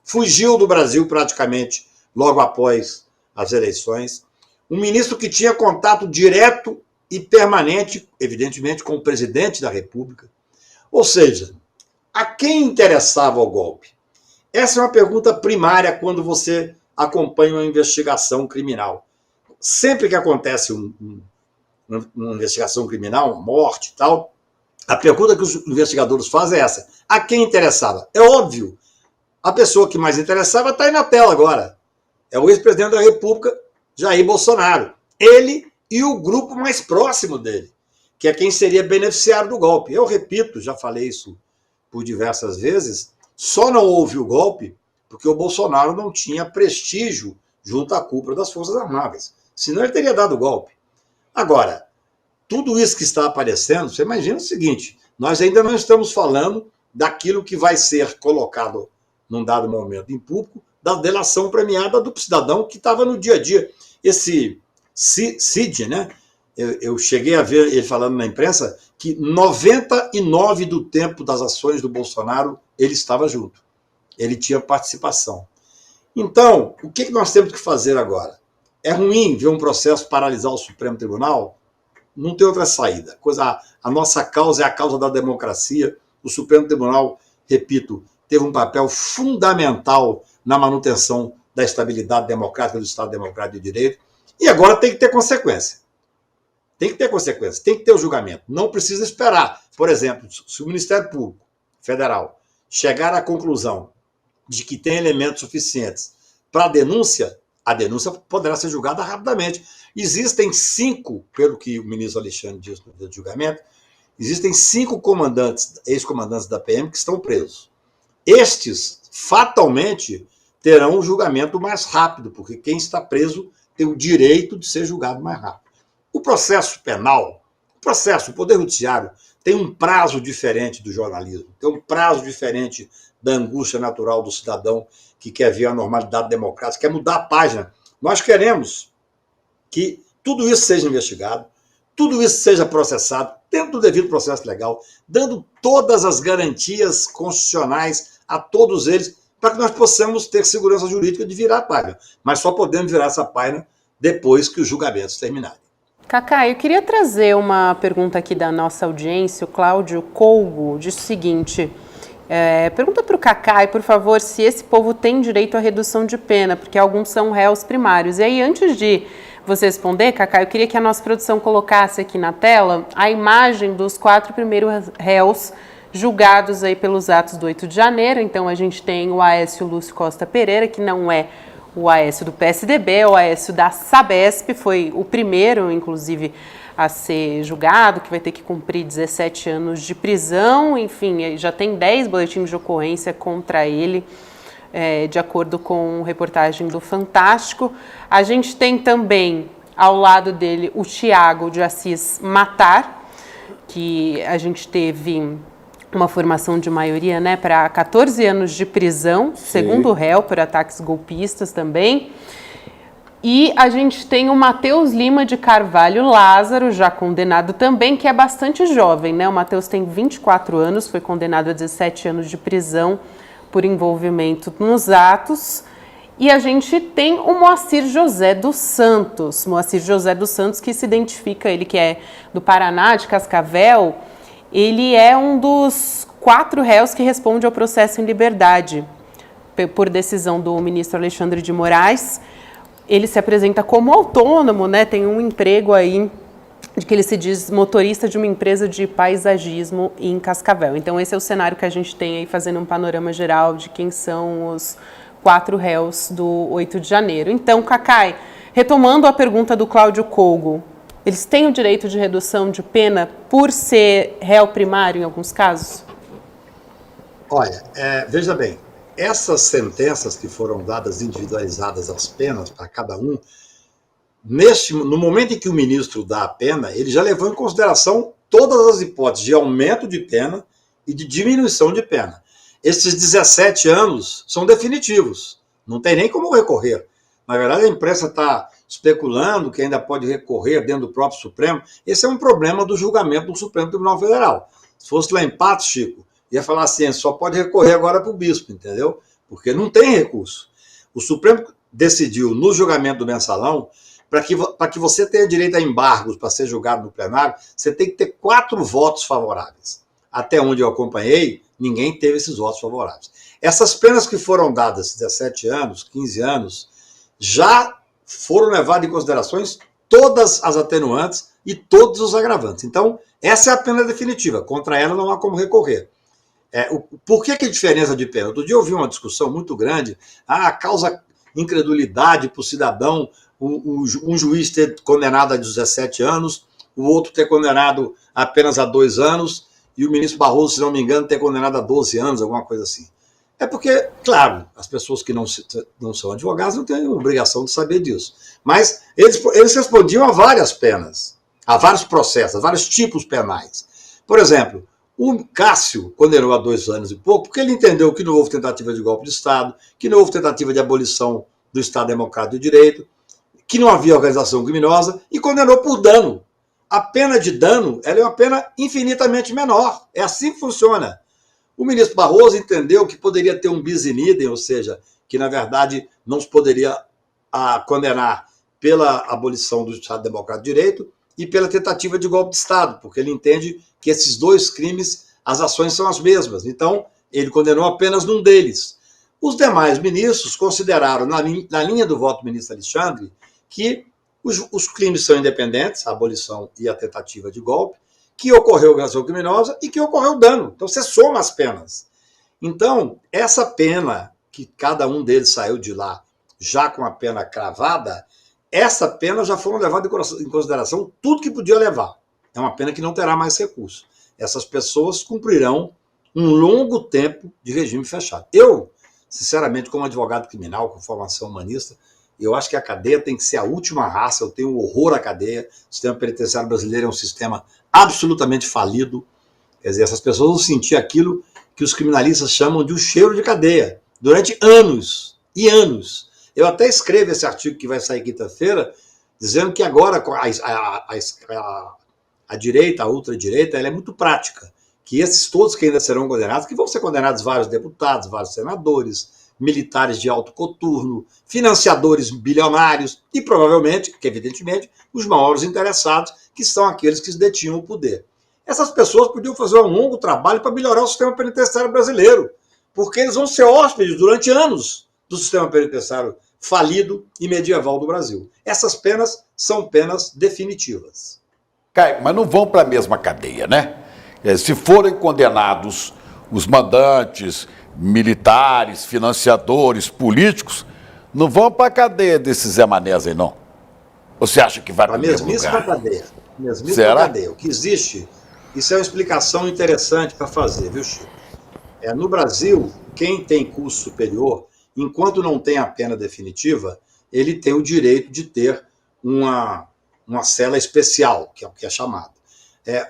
fugiu do Brasil praticamente logo após as eleições, um ministro que tinha contato direto e permanente, evidentemente, com o presidente da República. Ou seja, a quem interessava o golpe? Essa é uma pergunta primária quando você acompanha uma investigação criminal. Sempre que acontece uma investigação criminal, morte e tal, a pergunta que os investigadores fazem é essa: a quem interessava? É óbvio, a pessoa que mais interessava está aí na tela agora. É o ex-presidente da República, Jair Bolsonaro. Ele e o grupo mais próximo dele, que é quem seria beneficiário do golpe. Eu repito, já falei isso por diversas vezes, só não houve o golpe porque o Bolsonaro não tinha prestígio junto à cúpula das Forças Armadas. Senão ele teria dado o golpe. Agora, tudo isso que está aparecendo, você imagina o seguinte: nós ainda não estamos falando daquilo que vai ser colocado num dado momento em público, da delação premiada do cidadão que estava no dia a dia. Esse Cid, né? Eu cheguei a ver ele falando na imprensa que 99% do tempo das ações do Bolsonaro ele estava junto. Ele tinha participação. Então, o que nós temos que fazer agora? É ruim ver um processo paralisar o Supremo Tribunal? Não tem outra saída. A nossa causa é a causa da democracia. O Supremo Tribunal, repito, teve um papel fundamental na manutenção da estabilidade democrática do Estado Democrático de Direito. E agora tem que ter consequência. Tem que ter consequência, tem que ter o julgamento. Não precisa esperar. Por exemplo, se o Ministério Público Federal chegar à conclusão de que tem elementos suficientes para a denúncia poderá ser julgada rapidamente. Existem 5, pelo que o ministro Alexandre disse no dia do julgamento, existem 5 ex-comandantes da PM que estão presos. Estes, fatalmente, terão um julgamento mais rápido, porque quem está preso tem o direito de ser julgado mais rápido. O processo penal, o Poder Judiciário, tem um prazo diferente do jornalismo, tem um prazo diferente da angústia natural do cidadão que quer ver a normalidade democrática, quer mudar a página. Nós queremos que tudo isso seja investigado, tudo isso seja processado, dentro do devido processo legal, dando todas as garantias constitucionais a todos eles, para que nós possamos ter segurança jurídica de virar a página. Mas só podemos virar essa página depois que os julgamentos terminarem. Cacá, eu queria trazer uma pergunta aqui da nossa audiência. O Cláudio Colgo diz o seguinte: pergunta para o Cacá, por favor, se esse povo tem direito à redução de pena, porque alguns são réus primários. E aí, antes de você responder, Cacá, eu queria que a nossa produção colocasse aqui na tela a imagem dos 4 primeiros réus julgados aí pelos atos do 8 de janeiro. Então, a gente tem o Aécio Lúcio Costa Pereira, que não é o Aécio do PSDB, o Aécio da Sabesp, foi o primeiro, inclusive, a ser julgado, que vai ter que cumprir 17 anos de prisão, enfim, já tem 10 boletins de ocorrência contra ele, de acordo com reportagem do Fantástico. A gente tem também, ao lado dele, o Tiago de Assis Matar, que a gente teve uma formação de maioria, né, para 14 anos de prisão, segundo réu, por ataques golpistas também. E a gente tem o Matheus Lima de Carvalho Lázaro, já condenado também, que é bastante jovem, né? O Matheus tem 24 anos, foi condenado a 17 anos de prisão por envolvimento nos atos. E a gente tem o Moacir José dos Santos. Moacir José dos Santos, que se identifica, ele que é do Paraná, de Cascavel, ele é um dos 4 réus que responde ao processo em liberdade, por decisão do ministro Alexandre de Moraes. Ele se apresenta como autônomo, né? Tem um emprego aí, de que ele se diz motorista de uma empresa de paisagismo em Cascavel. Então esse é o cenário que a gente tem aí, fazendo um panorama geral de quem são os 4 réus do 8 de janeiro. Então, Cacai, retomando a pergunta do Cláudio Colgo, eles têm o direito de redução de pena por ser réu primário em alguns casos? Olha, veja bem, essas sentenças que foram dadas individualizadas as penas para cada um, no momento em que o ministro dá a pena, ele já levou em consideração todas as hipóteses de aumento de pena e de diminuição de pena. Esses 17 anos são definitivos, não tem nem como recorrer. Na verdade, a imprensa está especulando que ainda pode recorrer dentro do próprio Supremo. Esse é um problema do julgamento do Supremo Tribunal Federal. Se fosse lá em Patos, Chico, ia falar assim, só pode recorrer agora para o bispo, entendeu? Porque não tem recurso. O Supremo decidiu, no julgamento do mensalão, para que você tenha direito a embargos para ser julgado no plenário, você tem que ter 4 votos favoráveis. Até onde eu acompanhei, ninguém teve esses votos favoráveis. Essas penas que foram dadas, 17 anos, 15 anos, já foram levadas em considerações todas as atenuantes e todos os agravantes. Então, essa é a pena definitiva. Contra ela não há como recorrer. Por que a diferença de pena? Outro dia eu ouvi uma discussão muito grande, causa incredulidade para o cidadão, um juiz ter condenado a 17 anos, o outro ter condenado apenas a 2 anos, e o ministro Barroso, se não me engano, ter condenado a 12 anos, alguma coisa assim. É porque, claro, as pessoas que não são advogados não têm obrigação de saber disso. Mas eles respondiam a várias penas, a vários processos, a vários tipos penais. Por exemplo, o Cássio condenou a 2 anos e pouco, porque ele entendeu que não houve tentativa de golpe de Estado, que não houve tentativa de abolição do Estado Democrático de Direito, que não havia organização criminosa, e condenou por dano. A pena de dano ela é uma pena infinitamente menor. É assim que funciona. O ministro Barroso entendeu que poderia ter um bis in idem, ou seja, que na verdade não se poderia condenar pela abolição do Estado Democrático de Direito e pela tentativa de golpe de Estado, porque ele entende que esses 2 crimes, as ações são as mesmas. Então, ele condenou apenas num deles. Os demais ministros consideraram, na linha do voto do ministro Alexandre, que os crimes são independentes, a abolição e a tentativa de golpe, que ocorreu organização criminosa e que ocorreu dano. Então, você soma as penas. Então, essa pena, que cada um deles saiu de lá já com a pena cravada, essa pena já foram levadas em consideração tudo que podia levar. É uma pena que não terá mais recurso. Essas pessoas cumprirão um longo tempo de regime fechado. Eu, sinceramente, como advogado criminal, com formação humanista, eu acho que a cadeia tem que ser a última raça. Eu tenho horror à cadeia. O sistema penitenciário brasileiro é um sistema absolutamente falido. Quer dizer, essas pessoas vão sentir aquilo que os criminalistas chamam de um cheiro de cadeia, durante anos e anos. Eu até escrevo esse artigo que vai sair quinta-feira, dizendo que agora a direita, a ultradireita, ela é muito prática. Que esses todos que ainda serão condenados, que vão ser condenados vários deputados, vários senadores, militares de alto coturno, financiadores bilionários e provavelmente, que evidentemente, os maiores interessados, que são aqueles que detinham o poder. Essas pessoas podiam fazer um longo trabalho para melhorar o sistema penitenciário brasileiro, porque eles vão ser hóspedes durante anos do sistema penitenciário falido e medieval do Brasil. Essas penas são penas definitivas. Caio, mas não vão para a mesma cadeia, né? Se forem condenados os mandantes, militares, financiadores, políticos, não vão para a cadeia desses Zé Manés aí, não? Ou você acha que vai para a mesmíssima cadeia? Mesmíssima Será? Cadeia. O que existe, isso é uma explicação interessante para fazer, viu, Chico? No Brasil, quem tem curso superior, enquanto não tem a pena definitiva, ele tem o direito de ter uma cela especial, que é o que é chamado.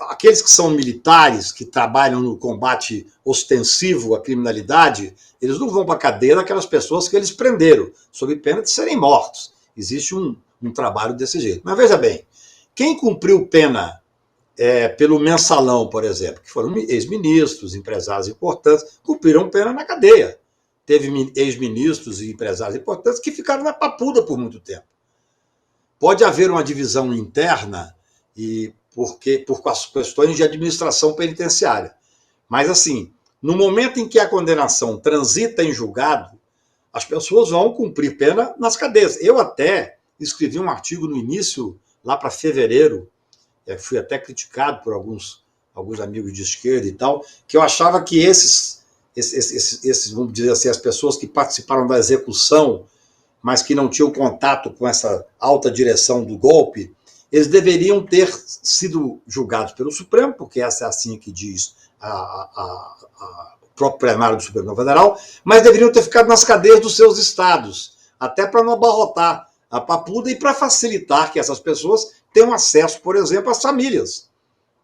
Aqueles que são militares, que trabalham no combate ostensivo à criminalidade, eles não vão para a cadeia daquelas pessoas que eles prenderam, sob pena de serem mortos. Existe um trabalho desse jeito. Mas veja bem, quem cumpriu pena pelo mensalão, por exemplo, que foram ex-ministros, empresários importantes, cumpriram pena na cadeia. Teve ex-ministros e empresários importantes que ficaram na papuda por muito tempo. Pode haver uma divisão interna por questões de administração penitenciária. Mas, assim, no momento em que a condenação transita em julgado, as pessoas vão cumprir pena nas cadeias. Eu até escrevi um artigo no início, lá para fevereiro, fui até criticado por alguns amigos de esquerda e tal, que eu achava que esses, vamos dizer assim, as pessoas que participaram da execução, mas que não tinham contato com essa alta direção do golpe, eles deveriam ter sido julgados pelo Supremo, porque essa é assim que diz o próprio plenário do Supremo Federal, mas deveriam ter ficado nas cadeias dos seus estados, até para não abarrotar a papuda e para facilitar que essas pessoas tenham acesso, por exemplo, às famílias.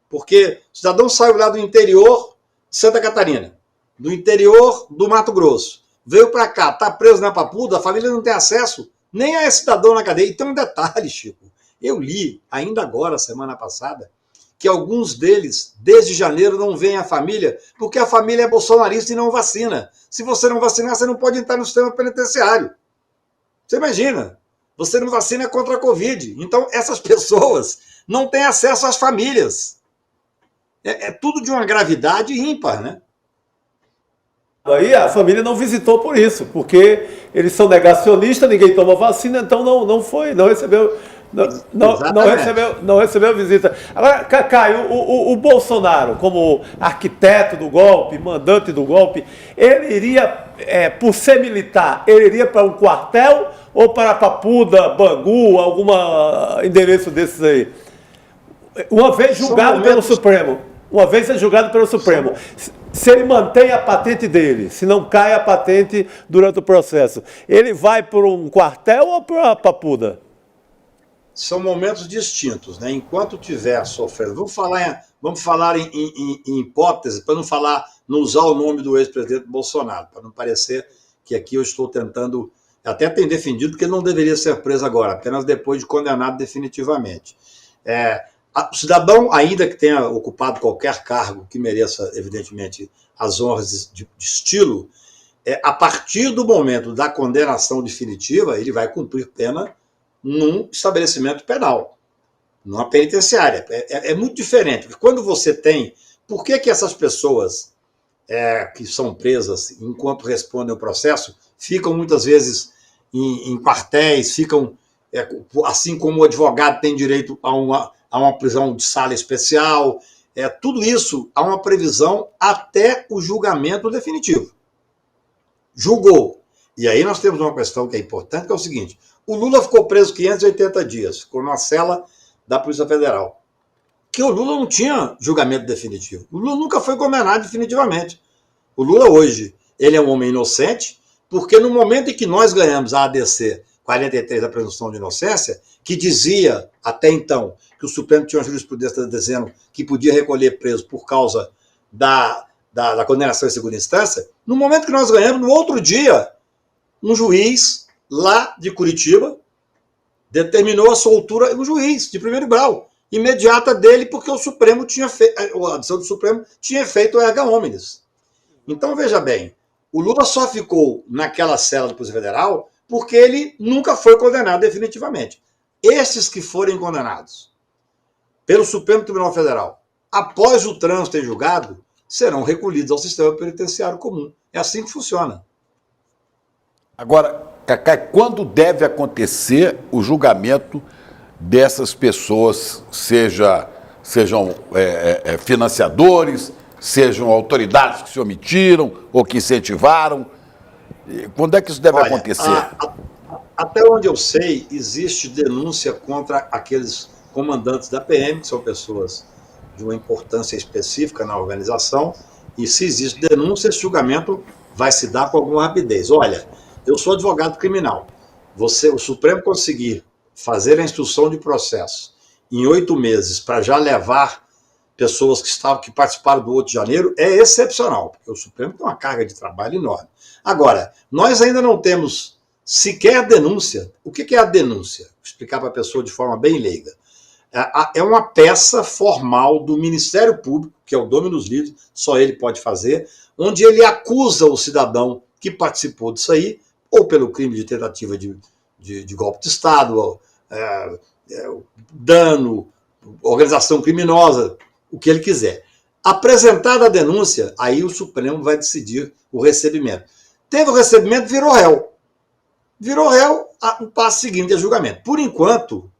Porque o cidadão saiu lá do interior de Santa Catarina, do interior do Mato Grosso, veio para cá, está preso na papuda, a família não tem acesso nem a esse cidadão na cadeia. E tem um detalhe, Chico, eu li ainda agora, semana passada, que alguns deles, desde janeiro, não veem a família, porque a família é bolsonarista e não vacina. Se você não vacinar, você não pode entrar no sistema penitenciário. Você imagina? Você não vacina contra a Covid. Então, essas pessoas não têm acesso às famílias. É tudo de uma gravidade ímpar, né? Aí a família não visitou por isso, porque eles são negacionistas, ninguém toma vacina, então não recebeu... Não recebeu visita. Agora, Caio, o Bolsonaro, como arquiteto do golpe, mandante do golpe, ele iria, por ser militar, ele iria para um quartel ou para Papuda, Bangu, algum endereço desses aí? Uma vez julgado pelo Supremo. Se ele mantém a patente dele, se não cai a patente durante o processo, ele vai para um quartel ou para Papuda? São momentos distintos, né? Enquanto estiver sofrendo, vamos falar em hipótese, para não usar o nome do ex-presidente Bolsonaro, para não parecer que aqui eu estou tentando, até tem defendido que ele não deveria ser preso agora, apenas depois de condenado definitivamente. O cidadão, ainda que tenha ocupado qualquer cargo que mereça, evidentemente, as honras de estilo, a partir do momento da condenação definitiva, ele vai cumprir pena num estabelecimento penal, numa penitenciária. É muito diferente. Porque quando você tem... Por que essas pessoas que são presas enquanto respondem ao processo ficam muitas vezes em quartéis, ficam, assim como o advogado tem direito a uma prisão de sala especial, tudo isso há uma previsão até o julgamento definitivo. Julgou. E aí nós temos uma questão que é importante, que é o seguinte: o Lula ficou preso 580 dias, ficou numa cela da Polícia Federal. Que o Lula não tinha julgamento definitivo. O Lula nunca foi condenado definitivamente. O Lula hoje, ele é um homem inocente, porque no momento em que nós ganhamos a ADC 43 da presunção de inocência, que dizia, até então, que o Supremo tinha uma jurisprudência dizendo que podia recolher preso por causa da condenação em segunda instância, no momento que nós ganhamos, no outro dia, um juiz lá de Curitiba determinou a soltura, um juiz de primeiro grau, imediata dele, porque o Supremo tinha feito, a decisão do Supremo tinha feito o erga omnes. Então, veja bem, o Lula só ficou naquela cela da Polícia Federal porque ele nunca foi condenado definitivamente. Esses que forem condenados pelo Supremo Tribunal Federal, após o trânsito em julgado, serão recolhidos ao sistema penitenciário comum. É assim que funciona. Agora, Cacá, quando deve acontecer o julgamento dessas pessoas, sejam financiadores, sejam autoridades que se omitiram ou que incentivaram? Quando é que isso deve acontecer? Até onde eu sei, existe denúncia contra aqueles comandantes da PM, que são pessoas de uma importância específica na organização, e se existe denúncia, esse julgamento vai se dar com alguma rapidez. Olha, eu sou advogado criminal. O Supremo conseguir fazer a instrução de processo em 8 meses para já levar pessoas que participaram do 8 de janeiro é excepcional, porque o Supremo tem uma carga de trabalho enorme. Agora, nós ainda não temos sequer denúncia. O que é a denúncia? Vou explicar para a pessoa de forma bem leiga. É uma peça formal do Ministério Público, que é o Dominus Litis, só ele pode fazer, onde ele acusa o cidadão que participou disso aí, ou pelo crime de tentativa de golpe de Estado, dano, organização criminosa, o que ele quiser. Apresentada a denúncia, aí o Supremo vai decidir o recebimento. Teve o recebimento, virou réu. Virou réu, o passo seguinte é julgamento. Por enquanto,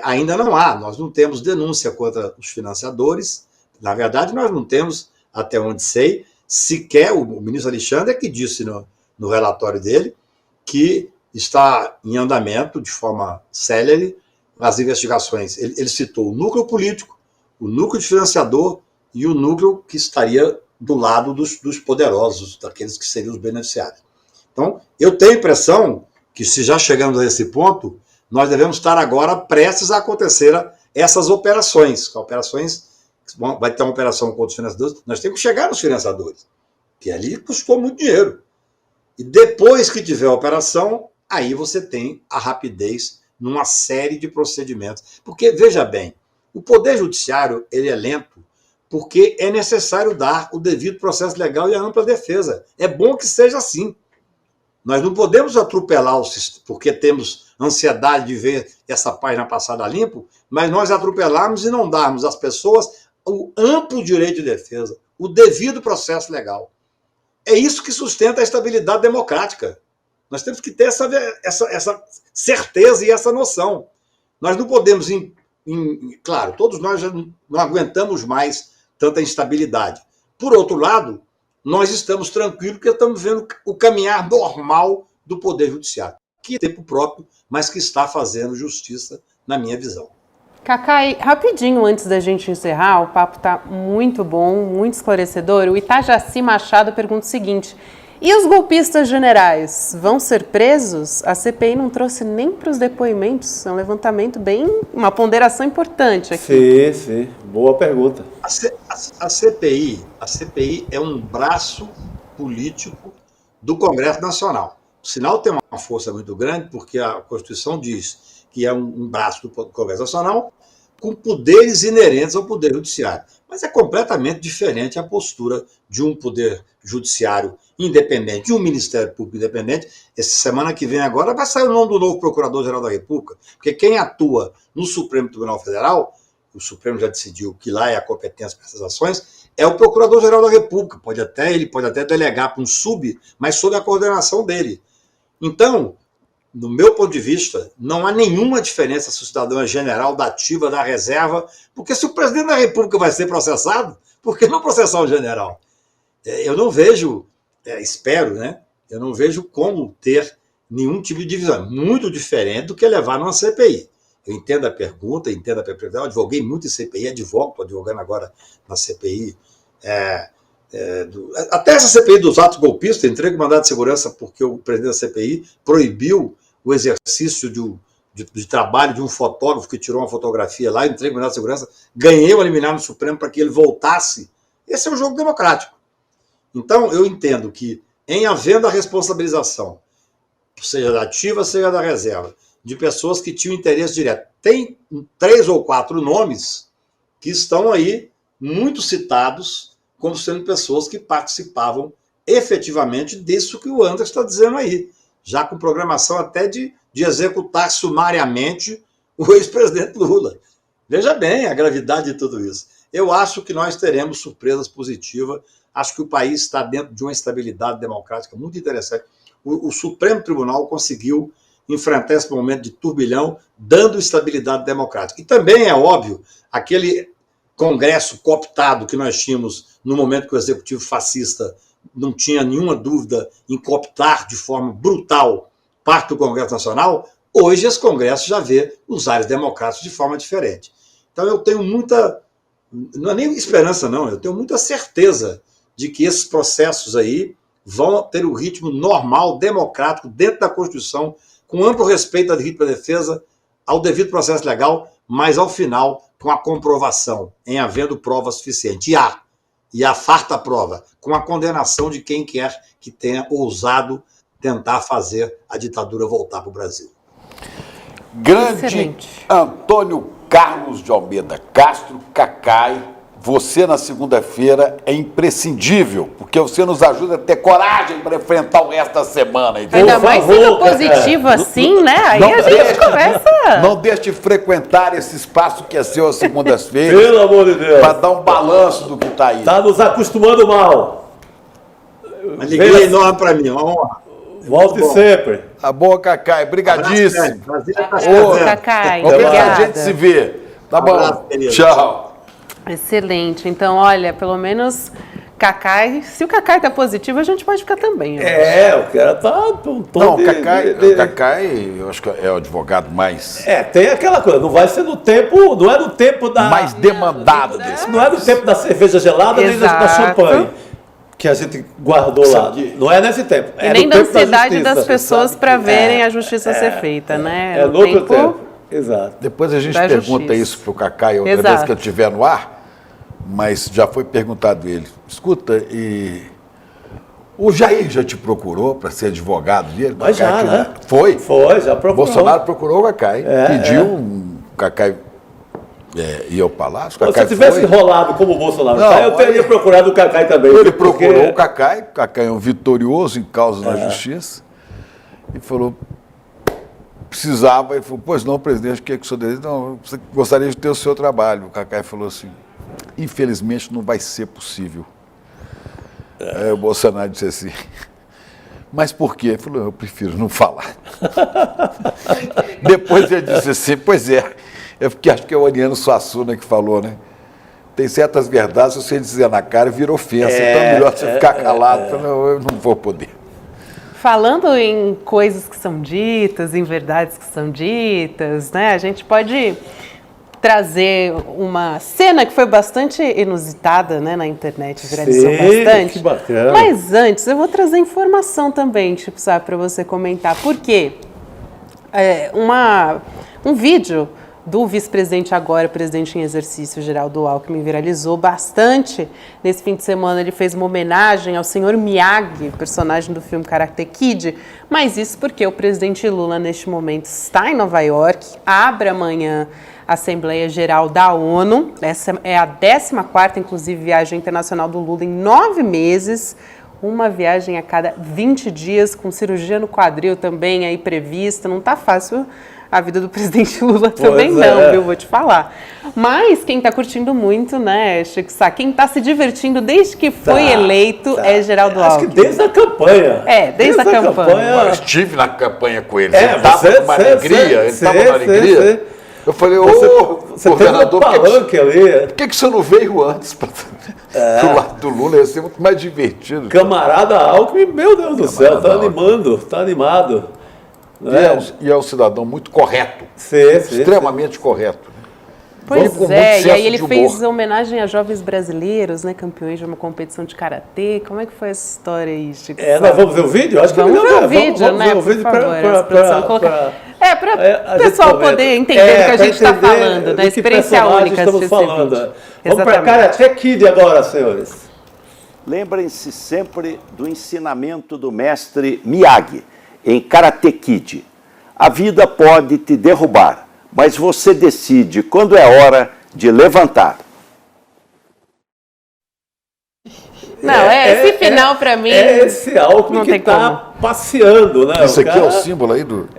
ainda não há. Nós não temos denúncia contra os financiadores. Na verdade, nós não temos, até onde sei, sequer o ministro Alexandre que disse no relatório dele que está em andamento, de forma célere, as investigações. Ele citou o núcleo político, o núcleo de financiador e o núcleo que estaria do lado dos poderosos, daqueles que seriam os beneficiários. Então, eu tenho a impressão que, se já chegamos a esse ponto, nós devemos estar agora prestes a acontecer essas operações. Vai ter uma operação contra os financiadores, nós temos que chegar nos financiadores, que ali custou muito dinheiro. E depois que tiver a operação, aí você tem a rapidez numa série de procedimentos. Porque, veja bem, o Poder Judiciário ele é lento porque é necessário dar o devido processo legal e a ampla defesa. É bom que seja assim. Nós não podemos atropelar o sistema, porque temos ansiedade de ver essa página passada limpo, mas nós atropelarmos e não darmos às pessoas o amplo direito de defesa, o devido processo legal. É isso que sustenta a estabilidade democrática. Nós temos que ter essa certeza e essa noção. Nós não podemos, claro, todos nós já não aguentamos mais tanta instabilidade. Por outro lado, nós estamos tranquilos porque estamos vendo o caminhar normal do Poder Judiciário, que é tempo próprio, mas que está fazendo justiça, na minha visão. Cacai, rapidinho antes da gente encerrar, o papo está muito bom, muito esclarecedor. O Itajaci Machado pergunta o seguinte: e os golpistas generais vão ser presos? A CPI não trouxe nem para os depoimentos. É um levantamento uma ponderação importante aqui. Sim. Boa pergunta. A CPI é um braço político do Congresso Nacional. O sinal tem uma força muito grande porque a Constituição diz que é um braço do Congresso Nacional com poderes inerentes ao Poder Judiciário. Mas é completamente diferente a postura de um Poder Judiciário independente, de um Ministério Público independente. Essa semana que vem agora vai sair o nome do novo Procurador-Geral da República, porque quem atua no Supremo Tribunal Federal, o Supremo já decidiu que lá é a competência para essas ações, é o Procurador-Geral da República. Ele pode até delegar para um mas sob a coordenação dele. Então, do meu ponto de vista, não há nenhuma diferença se o cidadão é general, da ativa, da reserva, porque se o presidente da República vai ser processado, por que não processar o general? Eu não vejo, espero, né? Eu não vejo como ter nenhum tipo de divisão. Muito diferente do que levar numa CPI. Eu entendo a pergunta, entendo a pergunta. Eu advoguei muito em CPI, estou advogando agora na CPI. Até essa CPI dos atos golpistas, entrei com mandado de segurança porque o presidente da CPI proibiu o exercício de trabalho de um fotógrafo que tirou uma fotografia lá, entrei com mandado de segurança, ganhei o liminar no Supremo para que ele voltasse. Esse é um jogo democrático. Então, eu entendo que, em havendo a responsabilização, seja da ativa, seja da reserva, de pessoas que tinham interesse direto, tem 3 ou 4 nomes que estão aí muito citados como sendo pessoas que participavam efetivamente disso que o Anderson está dizendo aí, já com programação até de executar sumariamente o ex-presidente Lula. Veja bem a gravidade de tudo isso. Eu acho que nós teremos surpresas positivas, acho que o país está dentro de uma estabilidade democrática muito interessante. O Supremo Tribunal conseguiu enfrentar esse momento de turbilhão, dando estabilidade democrática. E também é óbvio, aquele Congresso cooptado que nós tínhamos no momento que o Executivo fascista não tinha nenhuma dúvida em cooptar de forma brutal parte do Congresso Nacional, hoje esse Congresso já vê os ares democráticos de forma diferente. Então eu tenho muita, não é nem esperança não, eu tenho muita certeza de que esses processos aí vão ter o ritmo normal, democrático, dentro da Constituição, com amplo respeito à legítima defesa, ao devido processo legal, mas ao final com a comprovação, em havendo prova suficiente. E a farta prova, com a condenação de quem quer que tenha ousado tentar fazer a ditadura voltar para o Brasil. Grande Excelente. Antônio Carlos de Almeida Castro, Cacai, você na segunda-feira é imprescindível, porque você nos ajuda a ter coragem para enfrentar o resto da semana. Ainda mais sendo positivo assim, né? Aí a gente começa. Não deixe de frequentar esse espaço que é seu às segundas-feiras. Pelo amor de Deus. Para dar um balanço do que está aí. Está nos acostumando mal. Uma alegria enorme para mim, uma honra. Volte sempre. Tá bom, Cacai. Brigadíssimo. Cacai, Vamos ver se a obrigada. gente se vê. Tá bom. Abraço, querido. Tchau. Excelente. Então, olha, pelo menos Cacai, se o Cacai tá positivo, a gente pode ficar também. O cara tá um tom Não, de... o Cacai, eu acho que é o advogado mais... tem aquela coisa, não vai ser no tempo, não é no tempo da... mais demandado desse. Não é no tempo da cerveja gelada, nem da champanhe que a gente guardou lá. Não é nesse tempo. E nem da ansiedade das pessoas para verem a justiça ser feita, né? É no outro tempo. Exato. Depois a gente da pergunta justiça. isso pro Cacai outra Exato. vez que eu estiver no ar, mas já foi perguntado ele. Escuta, e o Jair já te procurou para ser advogado dele? Mas já, né? Foi? Foi, já procurou. Bolsonaro procurou o Cacai, pediu o Cacai ia ao Palácio. Se eu tivesse enrolado como o Bolsonaro, eu teria procurado o Cacai também. Ele procurou o Cacai é um vitorioso em causa da justiça, e falou, precisava, ele falou, pois não, presidente, o que é que o senhor deseja? Não, você gostaria de ter o seu trabalho. O Cacai falou assim, infelizmente não vai ser possível. Aí o Bolsonaro disse assim, mas por quê? Ele falou, eu prefiro não falar. Depois ele disse assim, pois é porque acho que é o Ariano Suassuna que falou, né? Tem certas verdades, se você dizer na cara, vira ofensa, então é melhor você ficar calado. Eu não vou poder. Falando em coisas que são ditas, em verdades que são ditas, né? A gente pode trazer uma cena que foi bastante inusitada, né, na internet, viralizou bastante. Que bacana. Mas antes, eu vou trazer informação também, tipo, sabe, para você comentar. Por quê? Um vídeo do vice-presidente agora, presidente em exercício, Geraldo Alckmin, viralizou bastante. Nesse fim de semana ele fez uma homenagem ao senhor Miyagi, personagem do filme Karate Kid, mas isso porque o presidente Lula, neste momento, está em Nova York, abre amanhã a Assembleia Geral da ONU, essa é a 14ª, inclusive, viagem internacional do Lula em 9 meses, uma viagem a cada 20 dias, com cirurgia no quadril também aí prevista, não está fácil a vida do presidente Lula também não, viu? Vou te falar. Mas quem está curtindo muito, né, Chico Sá, quem está se divertindo desde que foi eleito é Geraldo Alckmin. Acho que desde a campanha. Desde a campanha. Eu estive na campanha com ele. Ele estava numa alegria. Ele estava numa alegria. Eu falei, você governador, teve um palanque ali. por que você não veio antes do lado do Lula? Ia ser muito mais divertido. Camarada Alckmin, meu Deus do céu, está animando, está animado. E é um cidadão muito correto, extremamente correto. Pois e aí ele fez homenagem a jovens brasileiros, né, campeões de uma competição de karatê. Como é que foi essa história aí, Chico? Nós vamos ver o vídeo? Acho que vamos ver o vídeo, né, por favor. Para o pessoal poder entender do que a gente está falando, da experiência única. Estamos falando. Vamos para Karate Kid agora, senhores. Lembrem-se sempre do ensinamento do mestre Miyagi em Karate Kid. A vida pode te derrubar, mas você decide quando é hora de levantar. Não, esse final para mim. É esse Alckmin que está passeando, né? Isso aqui é o símbolo aí do.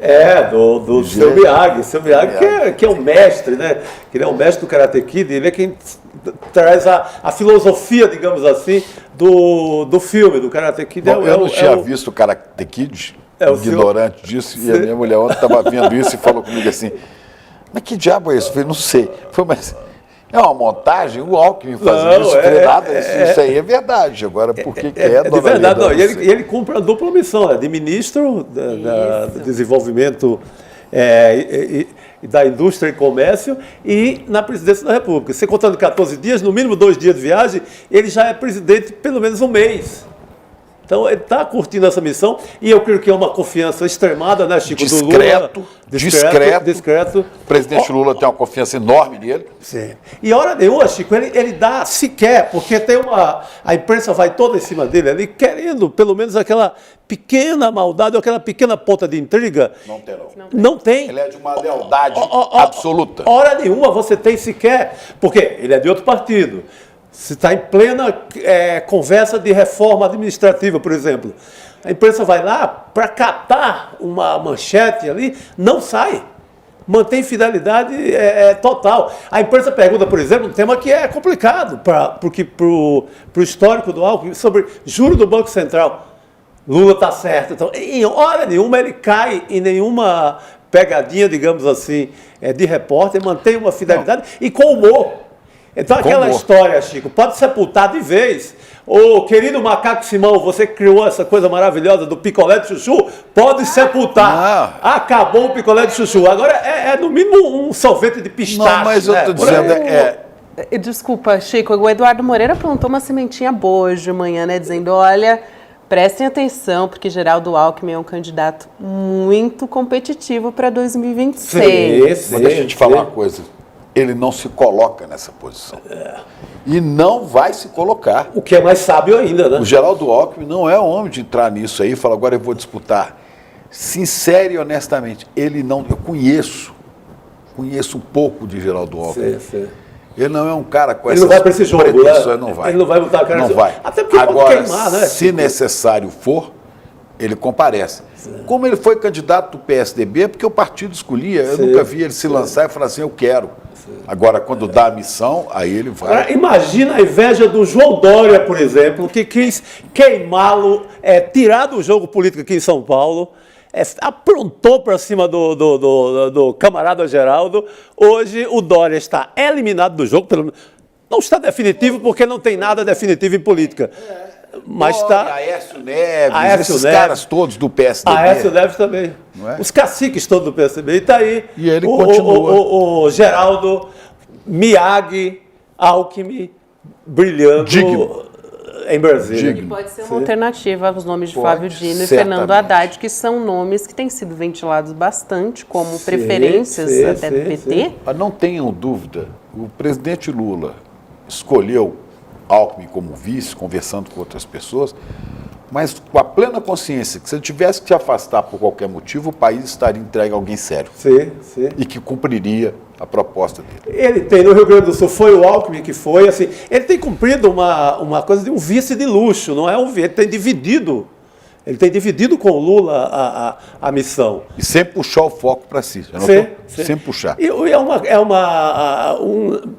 Do seu Miyagi. Seu Miyagi que é o mestre, né? Que ele é o mestre do Karate Kid, ele é quem traz a filosofia, digamos assim, do filme, do Karate Kid. Bom, eu não tinha visto o Karate Kid. Ignorante disso, e a minha mulher ontem estava vendo isso e falou comigo assim, mas que diabo é isso? Eu falei, não sei. Mas É uma montagem, o Alckmin fazendo isso, isso aí é verdade. Agora, por que é de verdade, não. E ele cumpre a dupla missão, de ministro do desenvolvimento da indústria e comércio e na presidência da República. Você contando 14 dias, no mínimo 2 dias de viagem, ele já é presidente pelo menos um mês. Então, ele está curtindo essa missão e eu creio que é uma confiança extremada, né, Chico? Discreto, do Lula. Discreto. O presidente Lula tem uma confiança enorme nele. Sim. E hora nenhuma, Chico, ele dá sequer, porque tem a imprensa vai toda em cima dele ali, querendo pelo menos aquela pequena maldade ou aquela pequena ponta de intriga. Não tem, não tem. Ele é de uma lealdade absoluta. Hora nenhuma você tem sequer, porque ele é de outro partido. Se está em plena conversa de reforma administrativa, por exemplo, a imprensa vai lá para catar uma manchete ali, não sai. Mantém fidelidade total. A imprensa pergunta, por exemplo, um tema que é complicado, porque para o histórico do Alckmin, sobre juro do Banco Central. Lula está certo. Então, em hora nenhuma ele cai em nenhuma pegadinha, digamos assim, de repórter, mantém uma fidelidade e com humor. Então, aquela história, Chico, pode sepultar de vez. Ô, querido Macaco Simão, você criou essa coisa maravilhosa do picolé de chuchu, pode sepultar. Acabou o picolé de chuchu. Agora no mínimo um sorvete de pistache. Não, mas eu estou dizendo... Desculpa, Chico, o Eduardo Moreira plantou uma sementinha boa hoje de manhã, né? Dizendo, olha, prestem atenção, porque Geraldo Alckmin é um candidato muito competitivo para 2026. Mas deixa eu te falar uma coisa. Ele não se coloca nessa posição. E não vai se colocar. O que é mais sábio ainda, né? O Geraldo Alckmin não é homem de entrar nisso aí e falar, agora eu vou disputar. Sincero e honestamente, ele não... Eu conheço um pouco de Geraldo Alckmin. Sim. Ele não é um cara com essas... Ele não vai para esse jogo, né? Não vai. Ele não vai botar a cara... Não vai. Até porque agora, pode queimar, né? Se necessário for, ele comparece. Sim. Como ele foi candidato do PSDB, porque o partido escolhia. Eu nunca vi ele se lançar e falar assim, eu quero. Agora, quando dá a missão, aí ele vai... Agora, imagina a inveja do João Dória, por exemplo, que quis queimá-lo, tirar do jogo político aqui em São Paulo, aprontou para cima do camarada Geraldo. Hoje, o Dória está eliminado do jogo, não está definitivo, porque não tem nada definitivo em política. Mas está... Aécio Neves, esses caras todos do PSDB. Aécio Neves também. Os caciques todos do PSDB. E está aí e ele continua. O Geraldo, Miyagi, Alckmin, brilhando em Brasília. E pode ser uma alternativa aos nomes de Flávio Dino e Fernando Haddad, que são nomes que têm sido ventilados bastante como preferências até do PT. Mas não tenham dúvida, o presidente Lula escolheu Alckmin como vice, conversando com outras pessoas, mas com a plena consciência que se ele tivesse que se afastar por qualquer motivo, o país estaria entregue a alguém sério. Sim. E que cumpriria a proposta dele. Ele tem, no Rio Grande do Sul, foi o Alckmin que foi, assim, ele tem cumprido uma coisa de um vice de luxo, não é ele tem dividido. Ele tem dividido com o Lula a missão. E sempre puxar o foco para si. Sempre puxar. E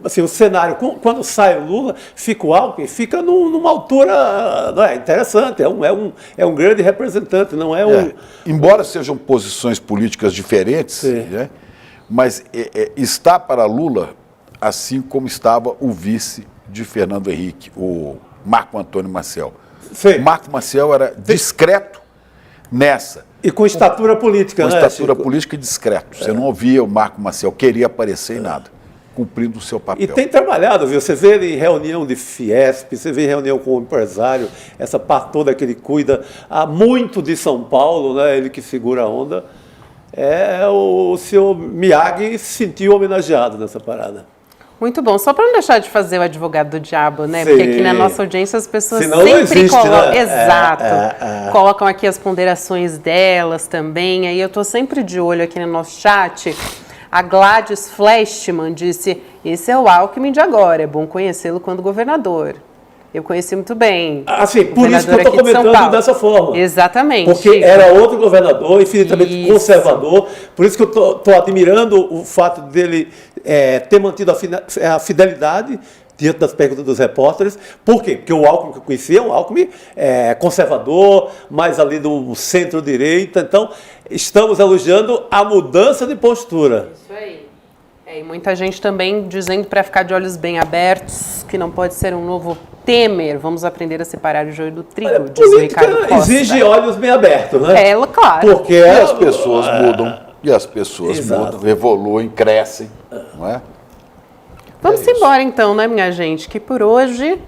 assim, o cenário, quando sai o Lula, fica o Alckmin, fica numa altura interessante. É um grande representante, não é um... Embora sejam posições políticas diferentes, né, mas está para Lula, assim como estava o vice de Fernando Henrique, o Marco Antônio Maciel. Sim. Marco Maciel era discreto nessa. E com estatura política, né? Com estatura política e discreto. Você não ouvia o Marco Maciel, queria aparecer em nada, cumprindo o seu papel. E tem trabalhado, viu? Você vê ele em reunião de Fiesp, você vê em reunião com o empresário, essa parte toda que ele cuida, há muito de São Paulo, né? Ele que segura a onda. O senhor Miyagi se sentiu homenageado nessa parada. Muito bom. Só para não deixar de fazer o advogado do diabo, né? Sim. Porque aqui na nossa audiência as pessoas sempre colocam... Né? Exato. Colocam aqui as ponderações delas também. Aí eu estou sempre de olho aqui no nosso chat. A Gladys Fleshman disse, esse é o Alckmin de agora, é bom conhecê-lo quando governador. Eu conheci muito bem. Assim, por isso que eu estou comentando dessa forma. Exatamente. Porque era outro governador, infinitamente conservador. Por isso que eu estou admirando o fato dele ter mantido a fidelidade diante das perguntas dos repórteres. Por quê? Porque o Alckmin que eu conhecia é um Alckmin conservador, mais ali do centro-direita. Então, estamos elogiando a mudança de postura. Isso aí. E muita gente também dizendo para ficar de olhos bem abertos, que não pode ser um novo Temer. Vamos aprender a separar o joio do trigo, diz o Ricardo Costa. Exige olhos bem abertos, né? Claro. Porque as pessoas mudam, e as pessoas mudam, evoluem, crescem, não é? Vamos embora então, né, minha gente? Que por hoje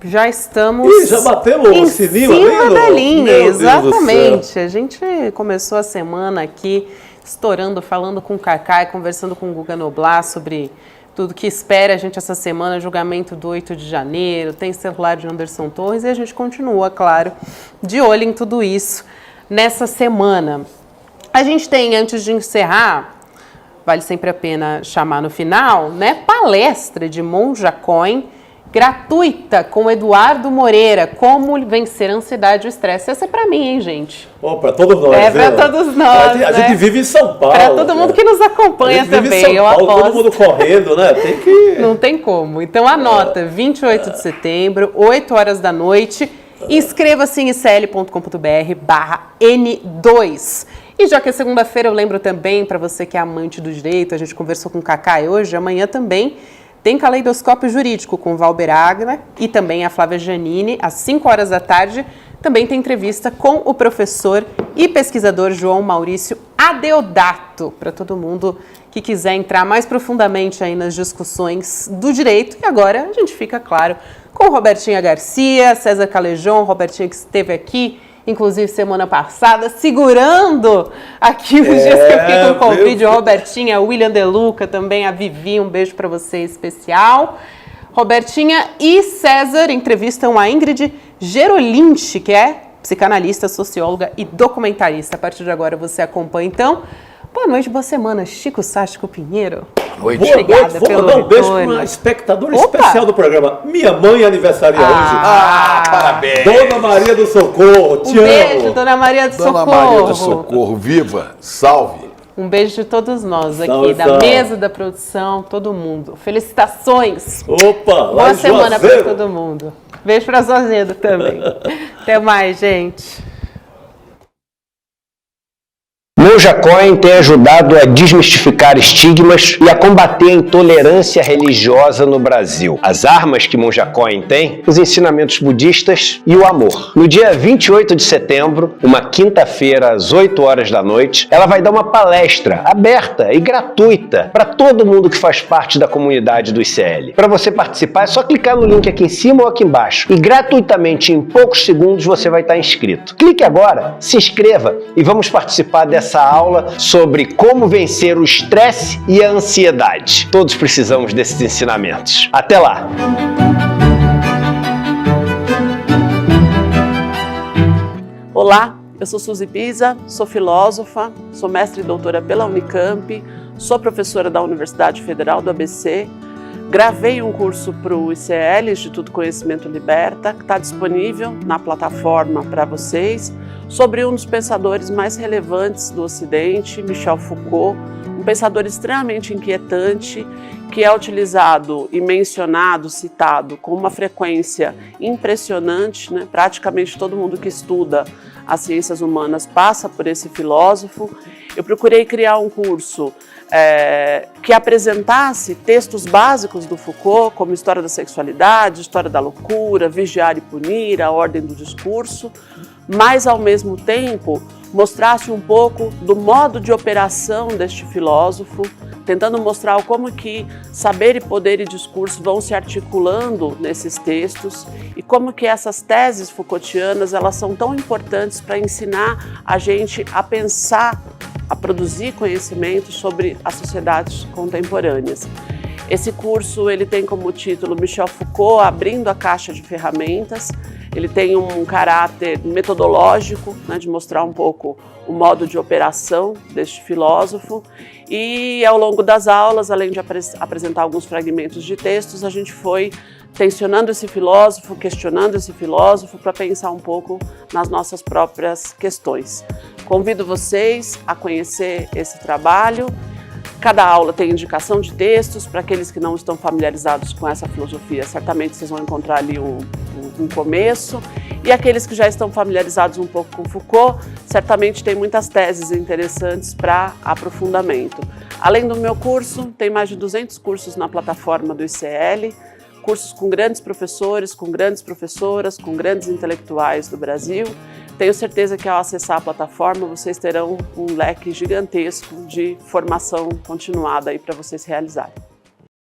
já estamos já batemos o sininho em cima da linha, exatamente. A gente começou a semana aqui estourando, falando com o Cacá e conversando com o Guga Noblar sobre tudo que espera a gente essa semana, julgamento do 8 de janeiro, tem celular de Anderson Torres e a gente continua, claro, de olho em tudo isso nessa semana. A gente tem, antes de encerrar, vale sempre a pena chamar no final, né, palestra de Monja Coin, gratuita, com Eduardo Moreira, como vencer a ansiedade e o estresse. Essa é pra mim, hein, gente? Pra todos nós. Pra todos nós. A gente vive em São Paulo. Pra todo mundo que nos acompanha também, eu aposto. Todo mundo correndo, né? Tem que... Não tem como. Então anota, 28 de setembro, 8 horas da noite. Inscreva-se em icl.com.br/N2. E já que é segunda-feira, eu lembro também, para você que é amante do direito, a gente conversou com o Cacá hoje, amanhã também tem Caleidoscópio Jurídico com o Valber Agner e também a Flávia Giannini, às 5 horas da tarde. Também tem entrevista com o professor e pesquisador João Maurício Adeodato, para todo mundo que quiser entrar mais profundamente aí nas discussões do direito. E agora a gente fica, claro, com Robertinha Garcia, César Calejón, Robertinha que esteve aqui, inclusive semana passada, segurando aqui os dias que eu fiquei com o Covid, Robertinha, William De Luca, também a Vivi, um beijo para você especial. Robertinha e César entrevistam a Ingrid Gerolinchi, que é psicanalista, socióloga e documentarista. A partir de agora você acompanha, então. Boa noite, boa semana, Chico Sástico Pinheiro. Boa noite. Vou mandar um beijo para uma espectadora especial do programa. Minha mãe aniversaria hoje. Parabéns. Dona Maria do Socorro, te amo. Beijo, Dona Maria do Socorro. Dona Maria do Socorro, viva, salve. Um beijo de todos nós aqui, da mesa, da produção, todo mundo. Felicitações. Boa semana para todo mundo. Beijo para Azevedo também. Até mais, gente. Monja Coin tem ajudado a desmistificar estigmas e a combater a intolerância religiosa no Brasil. As armas que Monja Coin tem, os ensinamentos budistas e o amor. No dia 28 de setembro, uma quinta-feira, às 8 horas da noite, ela vai dar uma palestra aberta e gratuita para todo mundo que faz parte da comunidade do ICL. Para você participar, é só clicar no link aqui em cima ou aqui embaixo e gratuitamente, em poucos segundos, você vai estar inscrito. Clique agora, se inscreva e vamos participar dessa aula sobre como vencer o estresse e a ansiedade. Todos precisamos desses ensinamentos. Até lá! Olá, eu sou Suzy Pisa, sou filósofa, sou mestre e doutora pela Unicamp, sou professora da Universidade Federal do ABC, gravei um curso para o ICL, Instituto Conhecimento Liberta, que está disponível na plataforma para vocês, sobre um dos pensadores mais relevantes do Ocidente, Michel Foucault, um pensador extremamente inquietante, que é utilizado e mencionado, citado com uma frequência impressionante, né? Praticamente todo mundo que estuda as ciências humanas passa por esse filósofo. Eu procurei criar um curso que apresentasse textos básicos do Foucault, como História da Sexualidade, História da Loucura, Vigiar e Punir, A Ordem do Discurso, mas ao mesmo tempo mostrasse um pouco do modo de operação deste filósofo, tentando mostrar como que saber e poder e discurso vão se articulando nesses textos e como que essas teses Foucaultianas elas são tão importantes para ensinar a gente a pensar, a produzir conhecimento sobre as sociedades contemporâneas. Esse curso ele tem como título Michel Foucault abrindo a caixa de ferramentas. Ele tem um caráter metodológico, né, de mostrar um pouco o modo de operação deste filósofo. E ao longo das aulas, além de apresentar alguns fragmentos de textos, a gente foi tensionando esse filósofo, questionando esse filósofo para pensar um pouco nas nossas próprias questões. Convido vocês a conhecer esse trabalho. Cada aula tem indicação de textos, para aqueles que não estão familiarizados com essa filosofia, certamente vocês vão encontrar ali um começo, e aqueles que já estão familiarizados um pouco com Foucault, certamente tem muitas teses interessantes para aprofundamento. Além do meu curso, tem mais de 200 cursos na plataforma do ICL, cursos com grandes professores, com grandes professoras, com grandes intelectuais do Brasil. Tenho certeza que ao acessar a plataforma vocês terão um leque gigantesco de formação continuada aí para vocês realizarem.